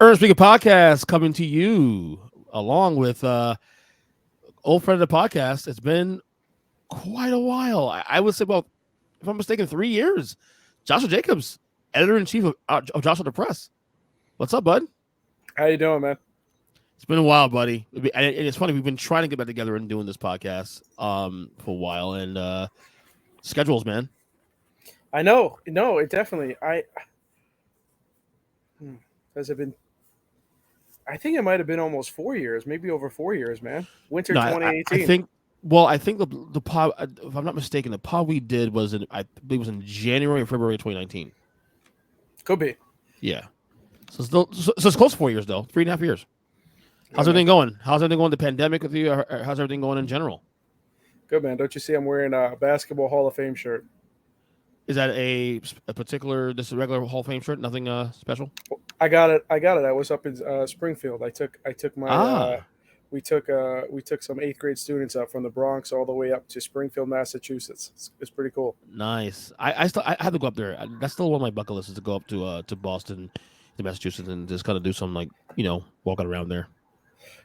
Earnestly podcast coming to you along with old friend of the podcast. It's been quite a while. I would say about, if I'm mistaken, 3 years. Joshua Jacobs, editor in chief of Joshua the Press. What's up, bud? How you doing, man? It's been a while, buddy. And it's funny. We've been trying to get back together and doing this podcast for a while, and schedules, man. I know. No, it definitely. Has it been? I think it might have been almost 4 years, maybe over 4 years, man. Winter No, I 2018. think. Well, I think the pod, if I'm not mistaken, the pod we did was I believe it was in January or February 2019. Could be. Yeah. So it's close to 4 years though. 3.5 years. How's Yeah, everything man. going? How's everything going? The pandemic with you? Or how's everything going in general? Good, man. Don't you see I'm wearing a basketball Hall of Fame shirt? Is that a particular? This is a regular Hall of Fame shirt. Nothing special. I got it. I was up in Springfield. I took my Ah, we took some eighth grade students up from the Bronx all the way up to Springfield, Massachusetts. It's pretty cool. nice. I had to go up there. That's still one of my bucket lists is to go up to Boston, to Massachusetts, and just kind of do some walking around there.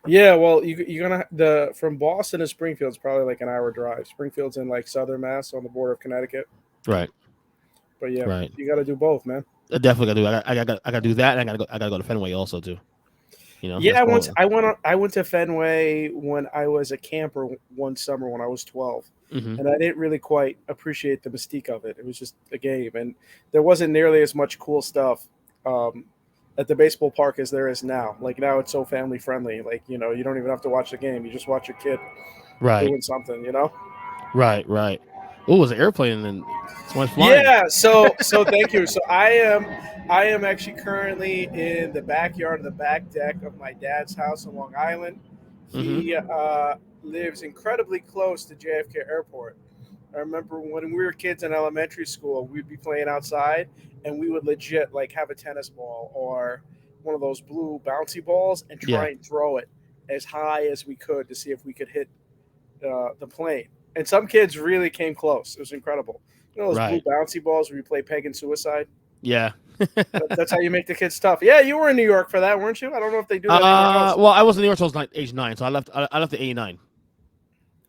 Yeah, well, you're gonna the from Boston to Springfield's probably like an hour drive. Springfield's in like southern Mass on the border of Connecticut. Right. But yeah, Right. you got to do both, man. I definitely gotta do. I gotta do that, and I gotta go to Fenway also too. Yeah, That's all. I went to Fenway when I was a camper one summer when I was 12, Mm-hmm. and I didn't really quite appreciate the mystique of it. It was just a game, and there wasn't nearly as much cool stuff um, at the baseball park as there is now. Like now, it's so family friendly. Like you don't even have to watch the game; you just watch your kid Right. doing something. You know. Right. Right. Oh, it was an airplane and someone's flying. Yeah, so thank you. So I am actually currently in the backyard of the back deck of my dad's house on Long Island. Mm-hmm. He lives incredibly close to JFK Airport. I remember when we were kids in elementary school, we'd be playing outside and we would legit like have a tennis ball or one of those blue bouncy balls and Yeah. try and throw it as high as we could to see if we could hit the plane. And some kids really came close. It was incredible. You know those blue Right. bouncy balls where you play peg and suicide? Yeah. That's how you make the kids tough. Yeah, you were in New York for that, weren't you? I don't know if they do that anywhere else. Well, I was in New York till I was age 9, so I left at 89.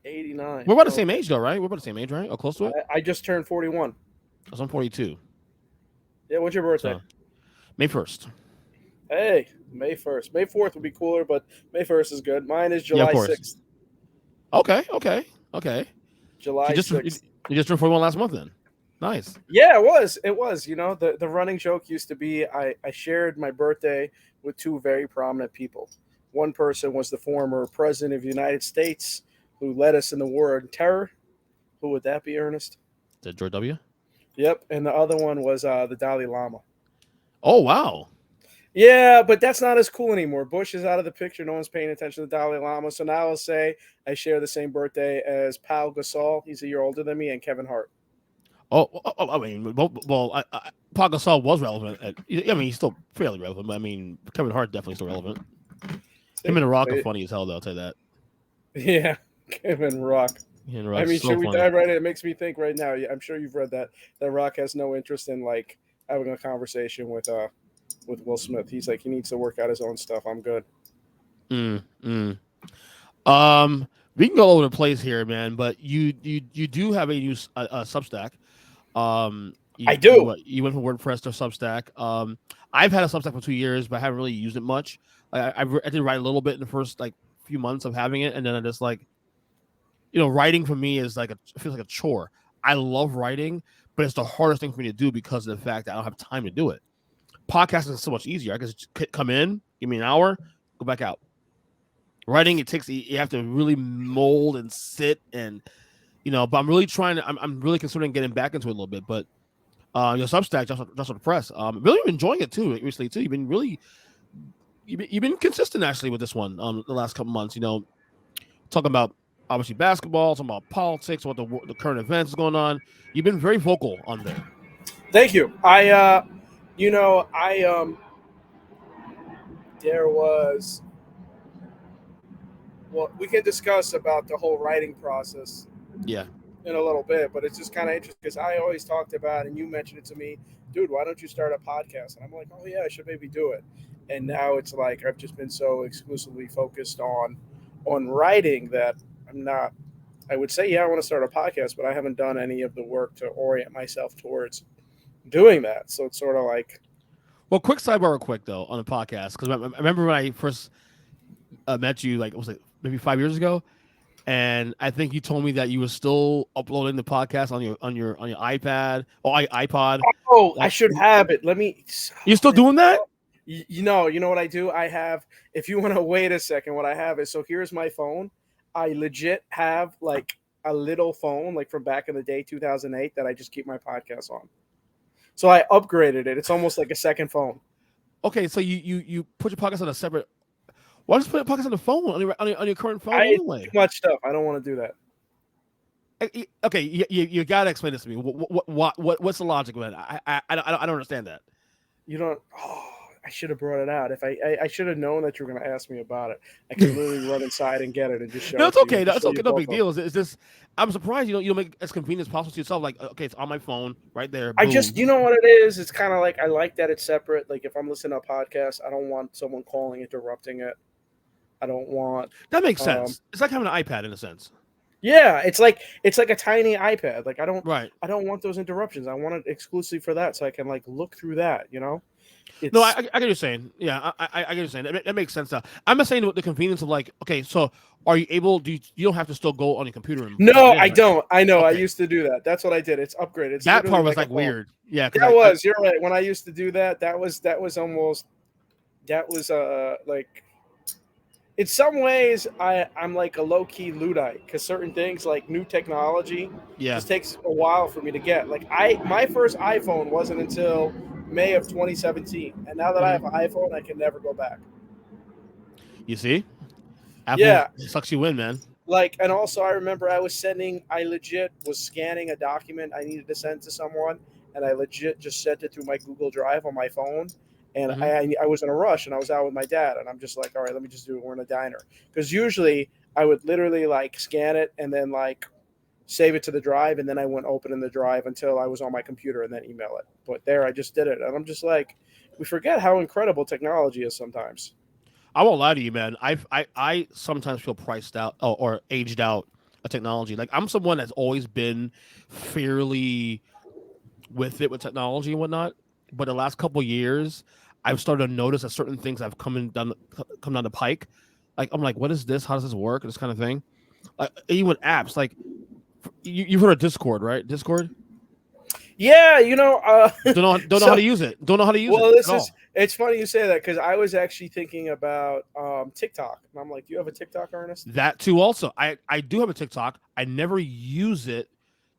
89. We're about the So same age though, right? We're about the same age, right? Or close to it. I just turned 41. Cause I'm 42. Yeah, what's your birthday? So May 1st. Hey, May 1st. May 4th would be cooler, but May 1st is good. Mine is Yeah, of July course. 6th. Okay. July You just 6th. you just turned 41 last month then. Nice. Yeah, it was. It was. The running joke used to be I shared my birthday with two very prominent people. One person was the former president of the United States who led us in the war on terror. Who would that be, Ernest? Is that George W? Yep. And the other one was the Dalai Lama. Oh wow. Yeah, but that's not as cool anymore. Bush is out of the picture. No one's paying attention to the Dalai Lama. So now I'll say I share the same birthday as Pau Gasol. He's a year older than me, and Kevin Hart. I mean, Paul Gasol was relevant. I mean, he's still fairly relevant. But I mean, Kevin Hart definitely still relevant. Him and The Rock are funny as hell, though. I'll tell you that. Yeah, Kevin Rock. He and I Rock's mean, so should we funny. dive right in? It makes me think right now. I'm sure you've read that Rock has no interest in like having a conversation with Will Smith. He's like he needs to work out his own stuff. I'm good. Mm. We can go all over the place here, man. But you do have a new Substack. I do. You went from WordPress to Substack. I've had a Substack for 2 years, but I haven't really used it much. I did write a little bit in the first like few months of having it, and then I just like, writing for me is like it feels like a chore. I love writing, but it's the hardest thing for me to do because of the fact that I don't have time to do it. Podcasting is so much easier. I can just come in, give me an hour, go back out. Writing, you have to really mold and sit and but I'm really I'm really considering getting back into it a little bit. But your Substack, just on the press, really enjoying it too recently too. You've been consistent actually with this one the last couple months. Talking about obviously basketball, talking about politics, what the current events is going on. You've been very vocal on there. Thank you. There was. Well, we can discuss about the whole writing process. Yeah. in a little bit, but it's just kind of interesting because I always talked about, and you mentioned it to me, dude, why don't you start a podcast? And I'm like, oh yeah, I should maybe do it. And now it's like I've just been so exclusively focused on writing that I'm not. I would say, yeah, I want to start a podcast, but I haven't done any of the work to orient myself towards doing that. So it's sort of like, Well, quick sidebar, real quick though, on the podcast, because I remember when I first met you, like, was it maybe 5 years ago? And I think you told me that you were still uploading the podcast on your iPad or iPod. oh, I Like, should have it. Let me. you still doing that? You know what I do? I have. If you want to wait a second, what I have is so here's my phone. I legit have like a little phone, like from back in the day, 2008, that I just keep my podcast on. So I upgraded it. It's almost like a second phone. Okay, so you put your podcast on a separate. Why just put your podcast on the phone on your current phone I anyway? too much stuff. I don't want to do that. Okay, you gotta explain this to me. What's the logic of it? I don't understand that. You don't. Oh, I should have brought it out. If I should have known that you were going to ask me about it. I could literally run inside and get it and just show No, it it's to okay. you. That's okay. No big deal. It's just I'm surprised you don't make it as convenient as possible to yourself. Like, okay, it's on my phone right there. I Boom. just, you know what it is? It's kind of like I like that it's separate. Like if I'm listening to a podcast, I don't want someone calling, interrupting it. I don't want. That makes sense. It's like having an iPad in a sense. Yeah, it's like a tiny iPad. Like Right. I don't want those interruptions. I want it exclusively for that, so I can like look through that. You know. No, I get what you're saying. Yeah, I get what you're saying. That makes sense now. I'm not saying the convenience of like, okay, so are you able? You don't have to still go on your computer? And No, I right? don't. I know. Okay. I used to do that. That's what I did. It's upgraded. It's that part was like weird. Yeah, You're right. When I used to do that, that was almost like. In some ways, I'm like a low-key Luddite because certain things like new technology just takes a while for me to get. Like my first iPhone wasn't until May of 2017, and now that I have an iPhone, I can never go back. You see, Apple sucks you in, man. Like, and also I remember I legit was scanning a document I needed to send to someone, and I legit just sent it through my Google Drive on my phone. And I was in a rush and I was out with my dad and I'm just like, all right, let me just do it. We're in a diner. Because usually I would literally like scan it and then like save it to the drive. And then I wouldn't open in the drive until I was on my computer and then email it. But there I just did it. And I'm just like, we forget how incredible technology is sometimes. I won't lie to you, man. I sometimes feel priced out or aged out of technology. Like I'm someone that's always been fairly with it with technology and whatnot. But the last couple of years, I've started to notice that certain things have come down the pike. Like I'm like, what is this? How does this work? This kind of thing. Like even apps, like you've heard of Discord, right? Discord. Yeah, you know, don't know how to use it. Don't know how to use it. Well, it's funny you say that because I was actually thinking about TikTok, and I'm like, do you have a TikTok, Ernest? That too. Also, I do have a TikTok. I never use it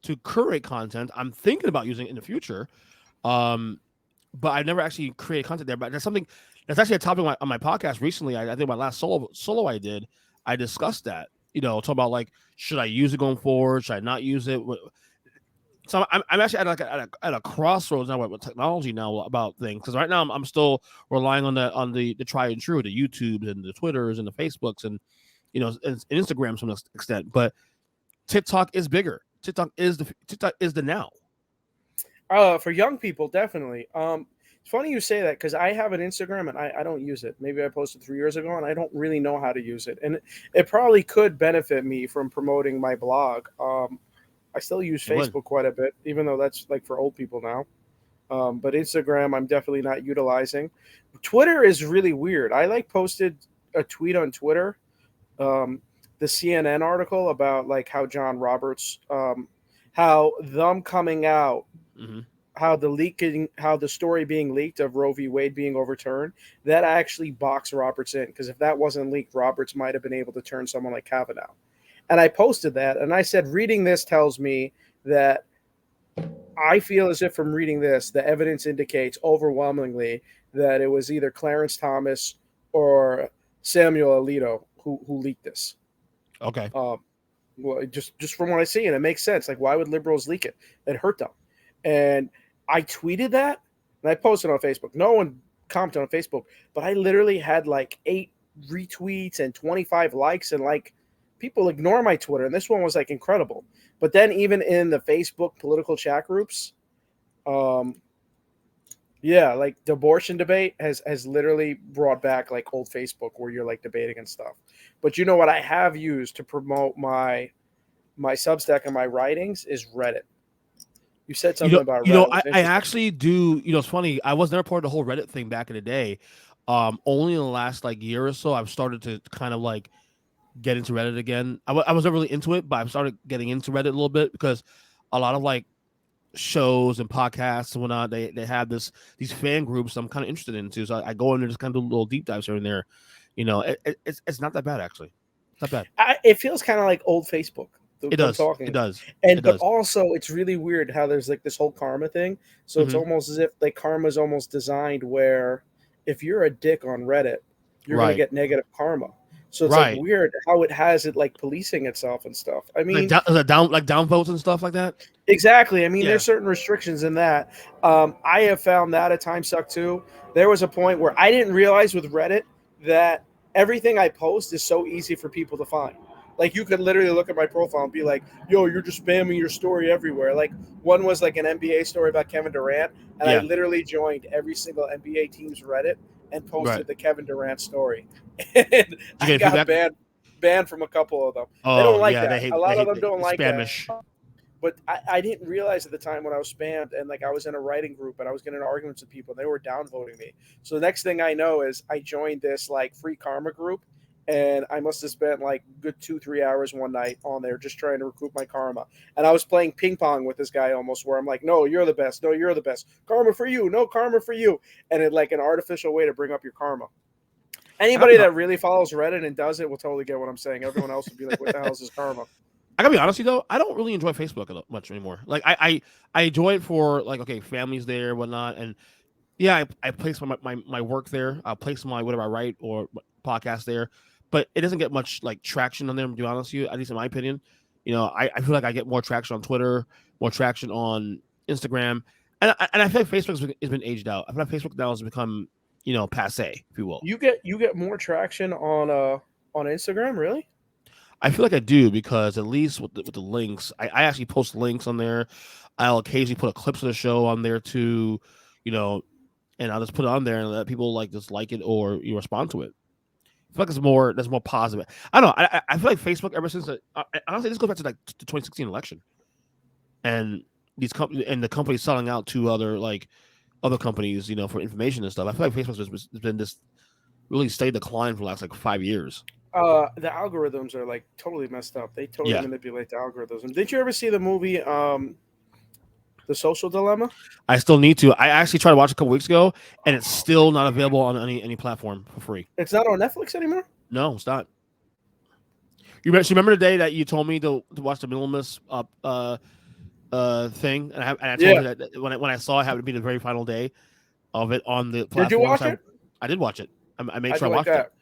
to curate content. I'm thinking about using it in the future. But I've never actually created content there. But that's something that's actually a topic on my podcast recently. I think my last solo I did, I discussed that. You know, talk about like, should I use it going forward? Should I not use it? So I'm actually at a crossroads now with technology now about things because right now I'm still relying on the tried and true, the YouTubes and the Twitters and the Facebooks and and Instagrams to an extent. But TikTok is bigger. TikTok is the now. For young people, definitely. It's funny you say that because I have an Instagram and I don't use it. Maybe I posted 3 years ago and I don't really know how to use it. And it probably could benefit me from promoting my blog. I still use Facebook quite a bit, even though that's like for old people now. But Instagram, I'm definitely not utilizing. Twitter is really weird. I like posted a tweet on Twitter, the CNN article about like how John Roberts, how them coming out. Mm-hmm. How the story being leaked of Roe v. Wade being overturned, that actually boxed Roberts in because if that wasn't leaked, Roberts might have been able to turn someone like Kavanaugh. And I posted that and I said, reading this tells me that I feel as if from reading this, the evidence indicates overwhelmingly that it was either Clarence Thomas or Samuel Alito who leaked this. Okay. Well, just from what I see, and it makes sense. Like, why would liberals leak it? It hurt them. And I tweeted that and I posted on Facebook. No one commented on Facebook, but I literally had like 8 retweets and 25 likes in like people ignore my Twitter, and this one was like incredible. But then even in the Facebook political chat groups, yeah, like the abortion debate has literally brought back like old Facebook where you're like debating and stuff. But you know what I have used to promote my Substack and my writings is Reddit. You said something about Reddit. I actually do. It's funny. I was never part of the whole Reddit thing back in the day. Only in the last like year or so, I've started to kind of like get into Reddit again. I was never really into it, but I've started getting into Reddit a little bit because a lot of like shows and podcasts and whatnot, they have these fan groups I'm kind of interested in too. So I go in and just kind of do little deep dives here and there. It's not that bad actually. It's not bad. It feels kind of like old Facebook. It does. It does. But also it's really weird how there's like this whole karma thing. So it's almost as if like karma's almost designed where if you're a dick on Reddit, you're gonna get negative karma. So it's like weird how it has it like policing itself and stuff. I mean, like down votes and stuff like that. Exactly. I mean, there's certain restrictions in that. I have found that at times suck too. There was a point where I didn't realize with Reddit that everything I post is so easy for people to find. Like you could literally look at my profile and be like, yo, you're just spamming your story everywhere. Like one was like an NBA story about Kevin Durant. And I literally joined every single NBA team's Reddit and posted the Kevin Durant story. And I got banned from a couple of them. They don't like that. A lot of them don't like Spanish. That. But I didn't realize at the time when I was spammed and like I was in a writing group and I was getting arguments with people and they were downvoting me. So the next thing I know is I joined this like free karma group. And I must have spent like good 2-3 hours one night on there just trying to recoup my karma. And I was playing ping pong with this guy almost where I'm like, no, you're the best. No, you're the best. Karma for you. No, karma for you. And it's like an artificial way to bring up your karma. Anybody that really follows Reddit and does it will totally get what I'm saying. Everyone else would be like, what the hell is this karma? I gotta be honest with you though, I don't really enjoy Facebook much anymore. Like I enjoy it for like, okay, families there, whatnot. And yeah, I place my work there. I'll place my whatever I write or podcast there. But it doesn't get much like traction on there, to be honest with you, at least in my opinion. I feel like I get more traction on Twitter, more traction on Instagram. And I feel like Facebook has been aged out. I feel like Facebook now has become, passe, if you will. You get more traction on Instagram, really? I feel like I do because at least with the links, I actually post links on there. I'll occasionally put clips of the show on there too, and I'll just put it on there and let people just like it or you respond to it. I feel like that's more positive. I don't know. I feel like Facebook ever since honestly this goes back to like the 2016 election, and the companies selling out to other companies, for information and stuff. I feel like Facebook has been this really steady decline for the last 5 years. The algorithms are like totally messed up. They totally manipulate the algorithms. Did you ever see the movie The Social Dilemma? I still need to. I actually tried to watch it a couple weeks ago, and it's still not available on any platform for free. It's not on Netflix anymore? No, it's not. You remember the day that you told me to watch the Minimalist thing, and I told you that when I saw it happened to be the very final day of it on the platform. Did you watch it? I did watch it. I made sure I watched it.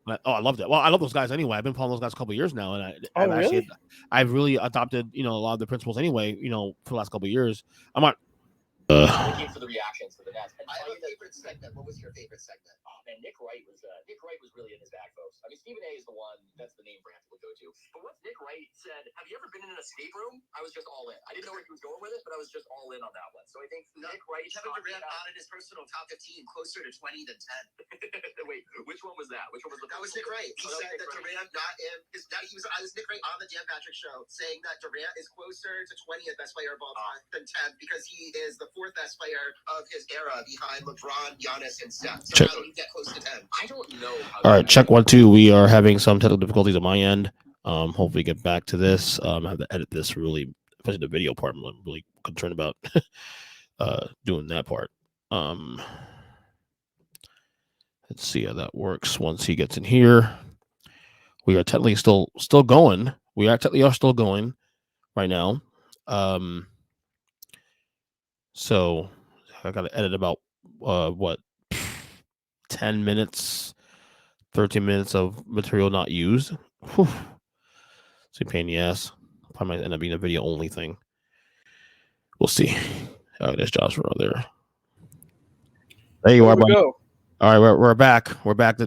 I loved it. Well, I love those guys anyway. I've been following those guys a couple of years now, and I've really adopted a lot of the principles anyway. For the last couple of years, I'm not. Thank you for the reactions for the Nets. I have a favorite segment. What was your favorite segment? Oh man, Nick Wright was really in his bag, folks. I mean, Stephen A is the one. That's the name brand we'll go to. But once Nick Wright said, "Have you ever been in an escape room?" I was just all in. I didn't know where he was going with it, but I was just all in on that one. So I think Nick Wright. Kevin Durant not in his personal top 15, closer to 20 than 10. Wait, which one was that? Which one was the? That was Nick Wright. He said that Durant not in his. I was Nick Wright on the Dan Patrick Show saying that Durant is closer to 20th best player of all time than 10 because he is the fourth best player of his era behind LeBron, Giannis, and Steph. So how do you get close to 10? I don't know. All right, check 1, 2. We are having some technical difficulties on my end. Hopefully get back to this. I have to edit this really, especially the video part. I'm really concerned about doing that part. Let's see how that works once he gets in here. We are technically still going. We are still going right now. So I got to edit about 10 minutes, 13 minutes of material not used. Whew. It's a pain in the ass. Probably might end up being a video only thing. We'll see. All right, there's Joshua there. There you are, buddy. All right, we're back. We're back. I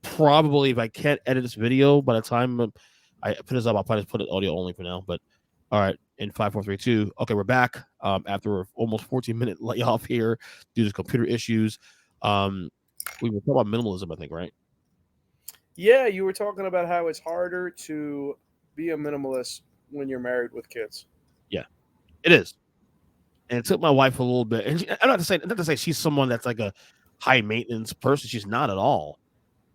probably, if I can't edit this video by the time I put this up, I'll probably just put it audio only for now. But all right, in 5, 4, 3, 2. Okay, we're back. After almost 14-minute layoff here due to computer issues. We were talking about minimalism, I think, right? Yeah, you were talking about how it's harder to be a minimalist when you're married with kids. Yeah, it is. And it took my wife a little bit. And I'm not to say she's someone that's like a high maintenance person. She's not at all.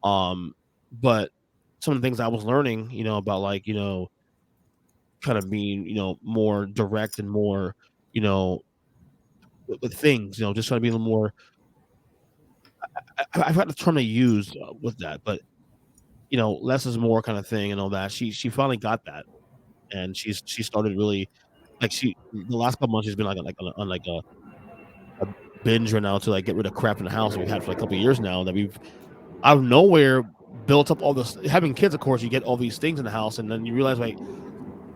But some of the things I was learning, about like, kind of being, more direct and more, with things, just trying to be a little more. I've got the term to use with that, but less is more kind of thing and all that. She finally got that, and she started really like the last couple months she's been on like a binge right now to like get rid of crap in the house that we've had for like a couple of years now that we've out of nowhere built up all this. Having kids, of course, you get all these things in the house, and then you realize like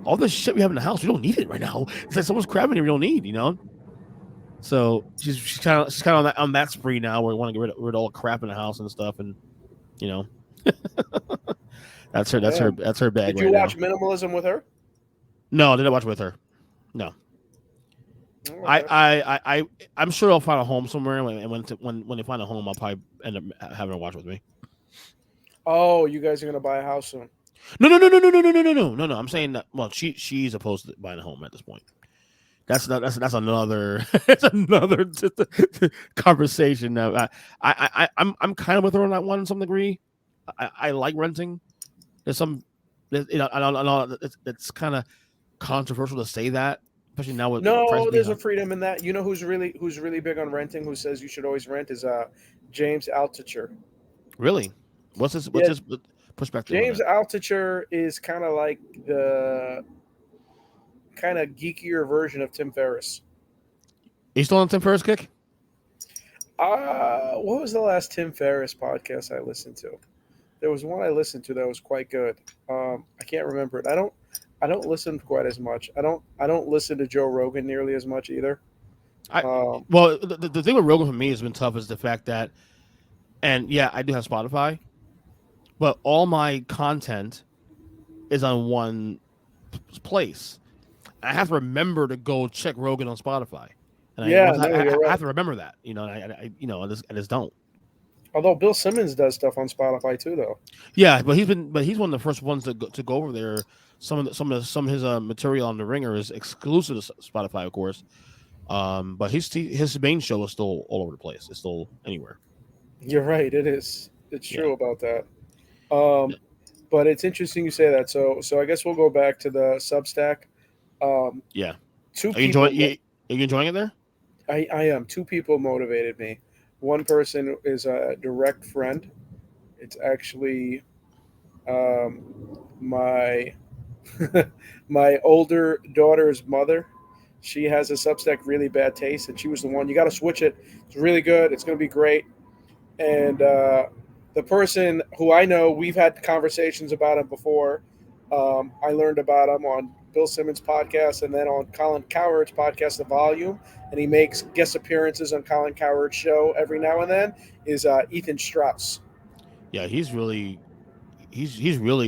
all this shit we have in the house, we don't need it right now. It's like so much crap in here we don't need, So she's kind of on that spree now where we want to get rid of all the crap in the house and stuff, and that's her bag. Did you watch Minimalism with her? No, I didn't watch with her. No. Okay. I'm sure I'll find a home somewhere, and when they find a home, I'll probably end up having her watch with me. Oh, you guys are gonna buy a house soon? No. I'm saying that. Well, she's opposed to buying a home at this point. That's another it's another conversation. Now, I'm kind of with her on that one to some degree. I like renting. There's I know it's kind of controversial to say that, especially now with there's a freedom in that. You know who's really big on renting? Who says you should always rent is James Altucher. Really? What's his perspective? James Altucher is kind of like the kind of geekier version of Tim Ferriss. Are you still on Tim Ferriss kick? What was the last Tim Ferriss podcast I listened to? There was one I listened to that was quite good. I can't remember it. I don't listen quite as much. I don't listen to Joe Rogan nearly as much either. Well, the thing with Rogan for me has been tough is the fact that, and yeah, I do have Spotify, but all my content is on one place. I have to remember to go check Rogan on Spotify. And I have to remember that, I just don't. Although Bill Simmons does stuff on Spotify too, though. Yeah, but he's one of the first ones to go over there. Some of his material on The Ringer is exclusive to Spotify, of course. But his main show is still all over the place. It's still anywhere. You're right. It is. It's true about that. But it's interesting you say that. So I guess we'll go back to the Substack. Yeah. Are you enjoying it there? I am. Two people motivated me. One person is a direct friend. It's actually my my older daughter's mother. She has a Substack really bad taste, and she was the one. You got to switch it. It's really good. It's going to be great. And the person who I know, we've had conversations about him before. I learned about him on Bill Simmons' podcast and then on Colin Cowherd's podcast, The Volume, and he makes guest appearances on Colin Cowherd's show every now and then, is Ethan Strauss. Yeah, he's really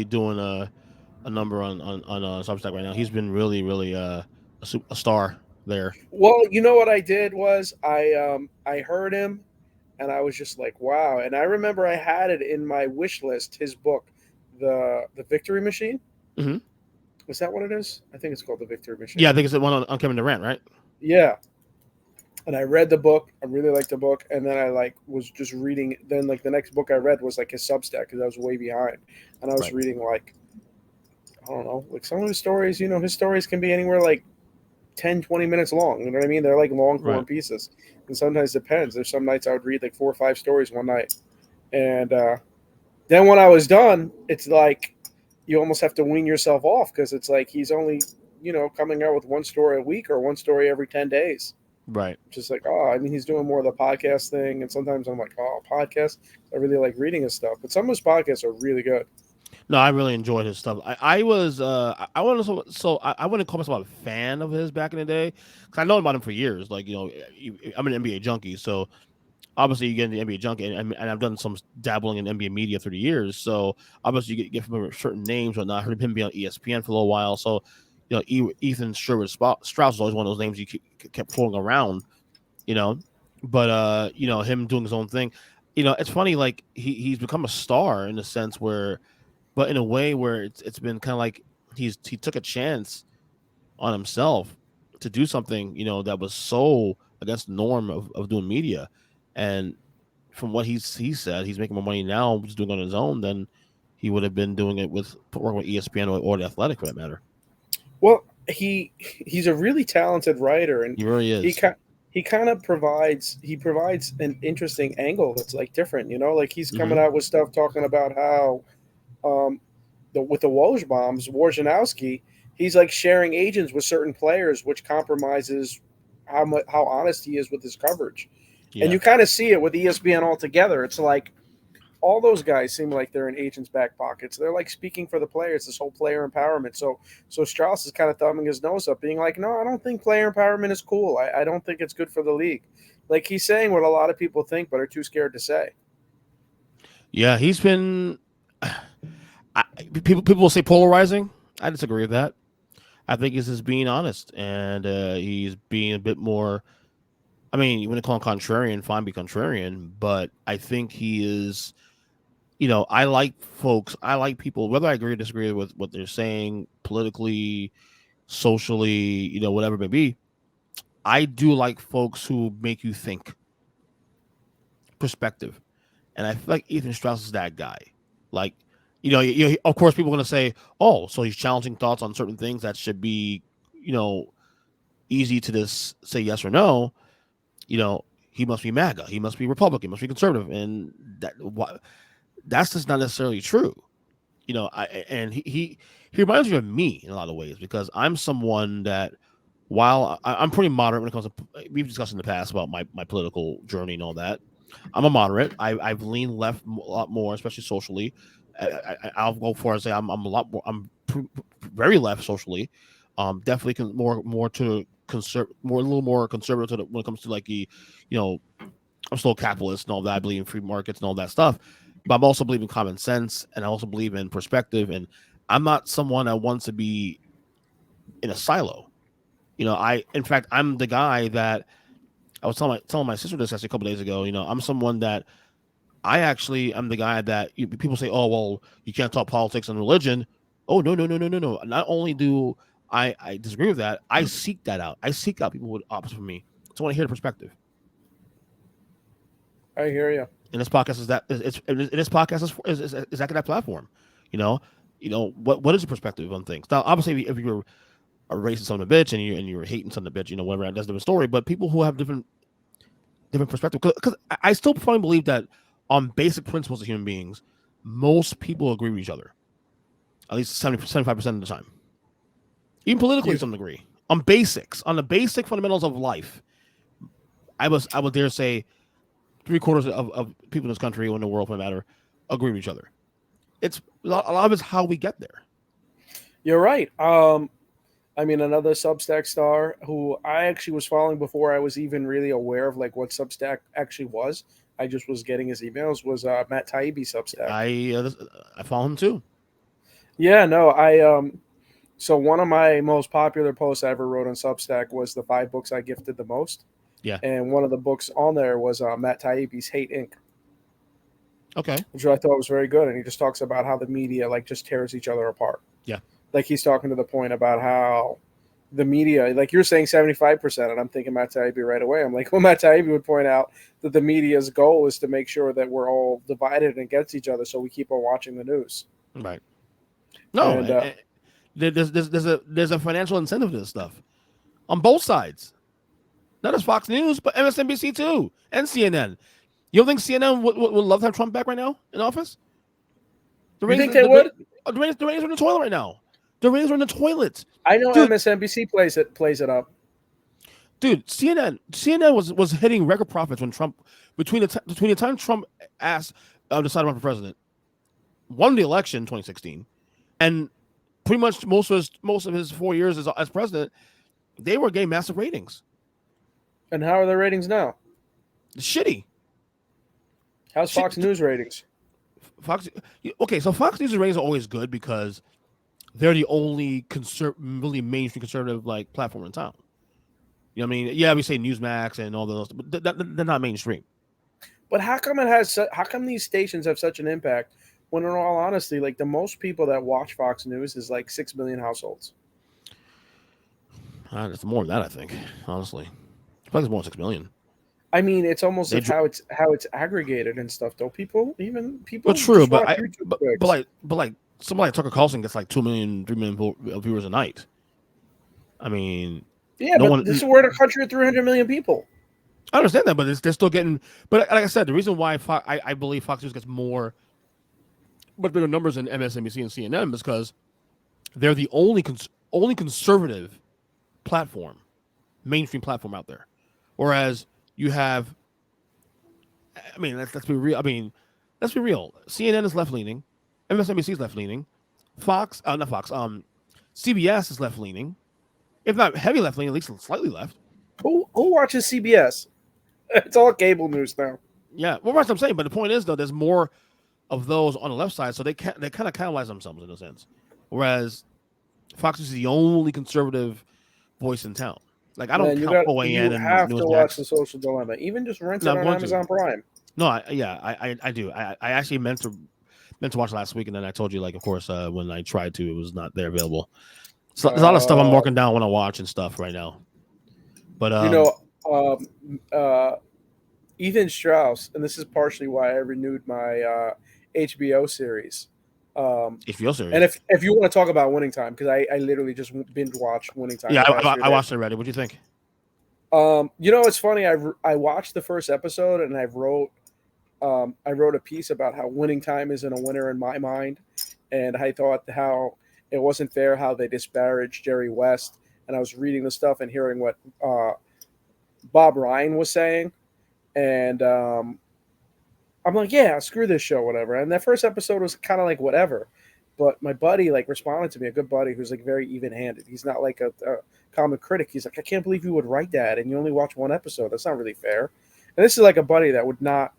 doing a number on Substack right now. He's been really a star there. Well, you know what I did was I heard him and I was just like, wow. And I remember I had it in my wish list, his book, The Victory Machine. Mm-hmm. Is that what it is? I think it's called The Victory Machine. Yeah, I think it's the one on Kevin Durant, right? Yeah. And I read the book. I really liked the book. And then I was just reading. Then the next book I read was his Substack because I was way behind. And I was reading I don't know, some of his stories, his stories can be anywhere 10, 20 minutes long. You know what I mean? They're long form pieces. And sometimes it depends. There's some nights I would read 4 or 5 stories one night. And then when I was done, it's you almost have to wean yourself off because it's he's only, coming out with one story a week or one story every 10 days. Right. Just he's doing more of the podcast thing. And sometimes I'm podcast. I really like reading his stuff. But some of his podcasts are really good. No, I really enjoyed his stuff. I wouldn't call myself a fan of his back in the day because I know about him for years. I'm an NBA junkie, so obviously you get into NBA junkie, and I've done some dabbling in NBA media through the years. So obviously you get familiar with certain names, but not heard him be on ESPN for a little while. So Ethan Sherwood Strauss is always one of those names you kept throwing around, but him doing his own thing. It's funny, like he's become a star in a sense where, but in a way where it's been kind of like he took a chance on himself to do something, that was so against the norm of doing media. And from what he said, he's making more money now just doing it on his own than he would have been doing it with working with ESPN or The Athletic for that matter. Well, he's a really talented writer, and he really is. He kind of provides an interesting angle that's like different, like he's coming out with stuff talking about how with the Woj bombs, Wojnarowski, he's like sharing agents with certain players, which compromises how honest he is with his coverage. Yeah. And you kind of see it with ESPN altogether. It's like all those guys seem like they're in agents' back pockets. They're like speaking for the players, this whole player empowerment. So Strauss is kind of thumbing his nose up, being like, no, I don't think player empowerment is cool. I don't think it's good for the league. Like he's saying what a lot of people think but are too scared to say. Yeah, he's been people will say polarizing. I disagree with that. I think he's just being honest, and he's being a bit more. I mean, you want to call him contrarian, fine, be contrarian, but I think he is. I like people, whether I agree or disagree with what they're saying politically, socially, whatever it may be. I do like folks who make you think. Perspective, and I feel like Ethan Strauss is that guy. Like, of course, people are going to say, "Oh, so he's challenging thoughts on certain things that should be, easy to just say yes or no." He must be MAGA, he must be Republican, he must be conservative, and that's just not necessarily true. He reminds me of me in a lot of ways because I'm someone that, while I'm pretty moderate when it comes to, we've discussed in the past about my political journey and all that. I'm a moderate. I've leaned left a lot more, especially socially. I'll go for and say I'm a lot more. I'm very left socially. Definitely more to a little more conservative when it comes to like I'm still a capitalist and all that. I believe in free markets and all that stuff. But I'm also believe in common sense, and I also believe in perspective. And I'm not someone that wants to be in a silo. In fact, I'm the guy that I was telling my sister this actually a couple days ago. I'm someone that I'm the guy that people say, oh, well, you can't talk politics and religion. Oh, no. Not only do I disagree with that, I seek that out. I seek out people with opposite from me. So I want to hear the perspective. I hear you. And this podcast is exactly that platform. What is the perspective on things? Now, obviously, if you're a racist son of a bitch and you're hating son of a bitch, whatever, that's a different story. But people who have different perspective, because I still firmly believe that on basic principles of human beings, most people agree with each other, at least 75% of the time, even politically to some degree. On the basic fundamentals of life, I would dare say 3/4 of people in this country or in the world, for that matter, agree with each other. It's a lot of it's how we get there. You're right. Another Substack star who I actually was following before I was even really aware of like what Substack actually was. I just was getting his emails. Was Matt Taibbi Substack? I follow him too. Yeah, no, so one of my most popular posts I ever wrote on Substack was the 5 books I gifted the most. Yeah, and one of the books on there was Matt Taibbi's Hate Inc. Okay, which I thought was very good, and he just talks about how the media like just tears each other apart. Yeah. Like he's talking to the point about how the media, like you're saying 75%, and I'm thinking Matt Taibbi right away. I'm like, well, Matt Taibbi would point out that the media's goal is to make sure that we're all divided against each other so we keep on watching the news. Right. No, and, there's a financial incentive to this stuff on both sides. Not as Fox News, but MSNBC too, and CNN. You don't think CNN would love to have Trump back right now in office? You think they would? The ratings are in the toilet right now. The ratings are in the toilet. I know. Dude, MSNBC plays it up. Dude, CNN was hitting record profits when Trump between the time Trump asked decided to run for president, won the election in 2016, and pretty much most of his 4 years as president, they were getting massive ratings. And how are the ratings now? Shitty. How's Fox News ratings? Fox. Okay, so Fox News ratings are always good because they're the only really mainstream conservative like platform in town. You know what I mean? Yeah, we say Newsmax and all those, but they're not mainstream. But how come it has? How come these stations have such an impact? When, in all honesty, like the most people that watch Fox News is like 6 million households. It's more than that, I think. Honestly, I think it's more than 6 million. I mean, it's almost like how it's aggregated and stuff. Though people. But true, but like somebody like Tucker Carlson gets like 2 million, 3 million viewers a night. I mean, yeah, but this is we're in a country of 300 million people. I understand that, but they're still getting. But like I said, the reason why I believe Fox News gets much bigger numbers than MSNBC and CNN is because they're the only conservative platform, mainstream platform out there. Whereas you have, I mean, let's be real. I mean, let's be real. CNN is left leaning, MSNBC is left leaning, not Fox. CBS is left leaning, if not heavy left leaning, at least slightly left. Who watches CBS? It's all cable news now. Yeah, well, that's what I'm saying. But the point is, though, there's more of those on the left side, so they kind of catalyze themselves in a sense. Whereas Fox is the only conservative voice in town. Like I don't count OAN and you have to watch The Social Dilemma. Even just rent it on Amazon Prime. No, I do. I actually meant to watch last week, and then I told you, like, of course, when I tried to, it was not there available. So there's a lot of stuff I'm marking down when I watch and stuff right now. But Ethan Strauss, and this is partially why I renewed my HBO series. HBO series. And if you want to talk about Winning Time, because I literally just binge watched Winning Time. Yeah, I watched it already. What do you think? It's funny. I watched the first episode and I wrote a piece about how Winning Time isn't a winner in my mind, and I thought how it wasn't fair how they disparaged Jerry West. And I was reading the stuff and hearing what Bob Ryan was saying, and I'm like, yeah, screw this show, whatever. And that first episode was kind of like whatever, but my buddy like responded to me, a good buddy who's like very even-handed. He's not like a comic critic. He's like, I can't believe you would write that and you only watch one episode. That's not really fair. And this is like a buddy that would not.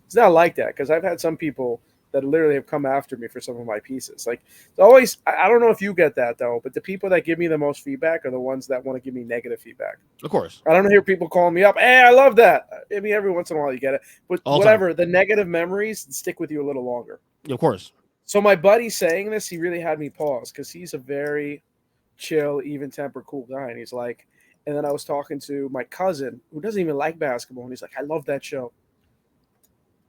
It's not like that, because I've had some people that literally have come after me for some of my pieces. Like, it's always, I don't know if you get that though, but the people that give me the most feedback are the ones that want to give me negative feedback. Of course. I don't hear people calling me up, hey, I love that. I mean, every once in a while you get it. But whatever, the negative memories stick with you a little longer. Of course. So my buddy saying this, he really had me pause, because he's a very chill, even-tempered, cool guy. And he's like, and then I was talking to my cousin who doesn't even like basketball, and he's like, I love that show.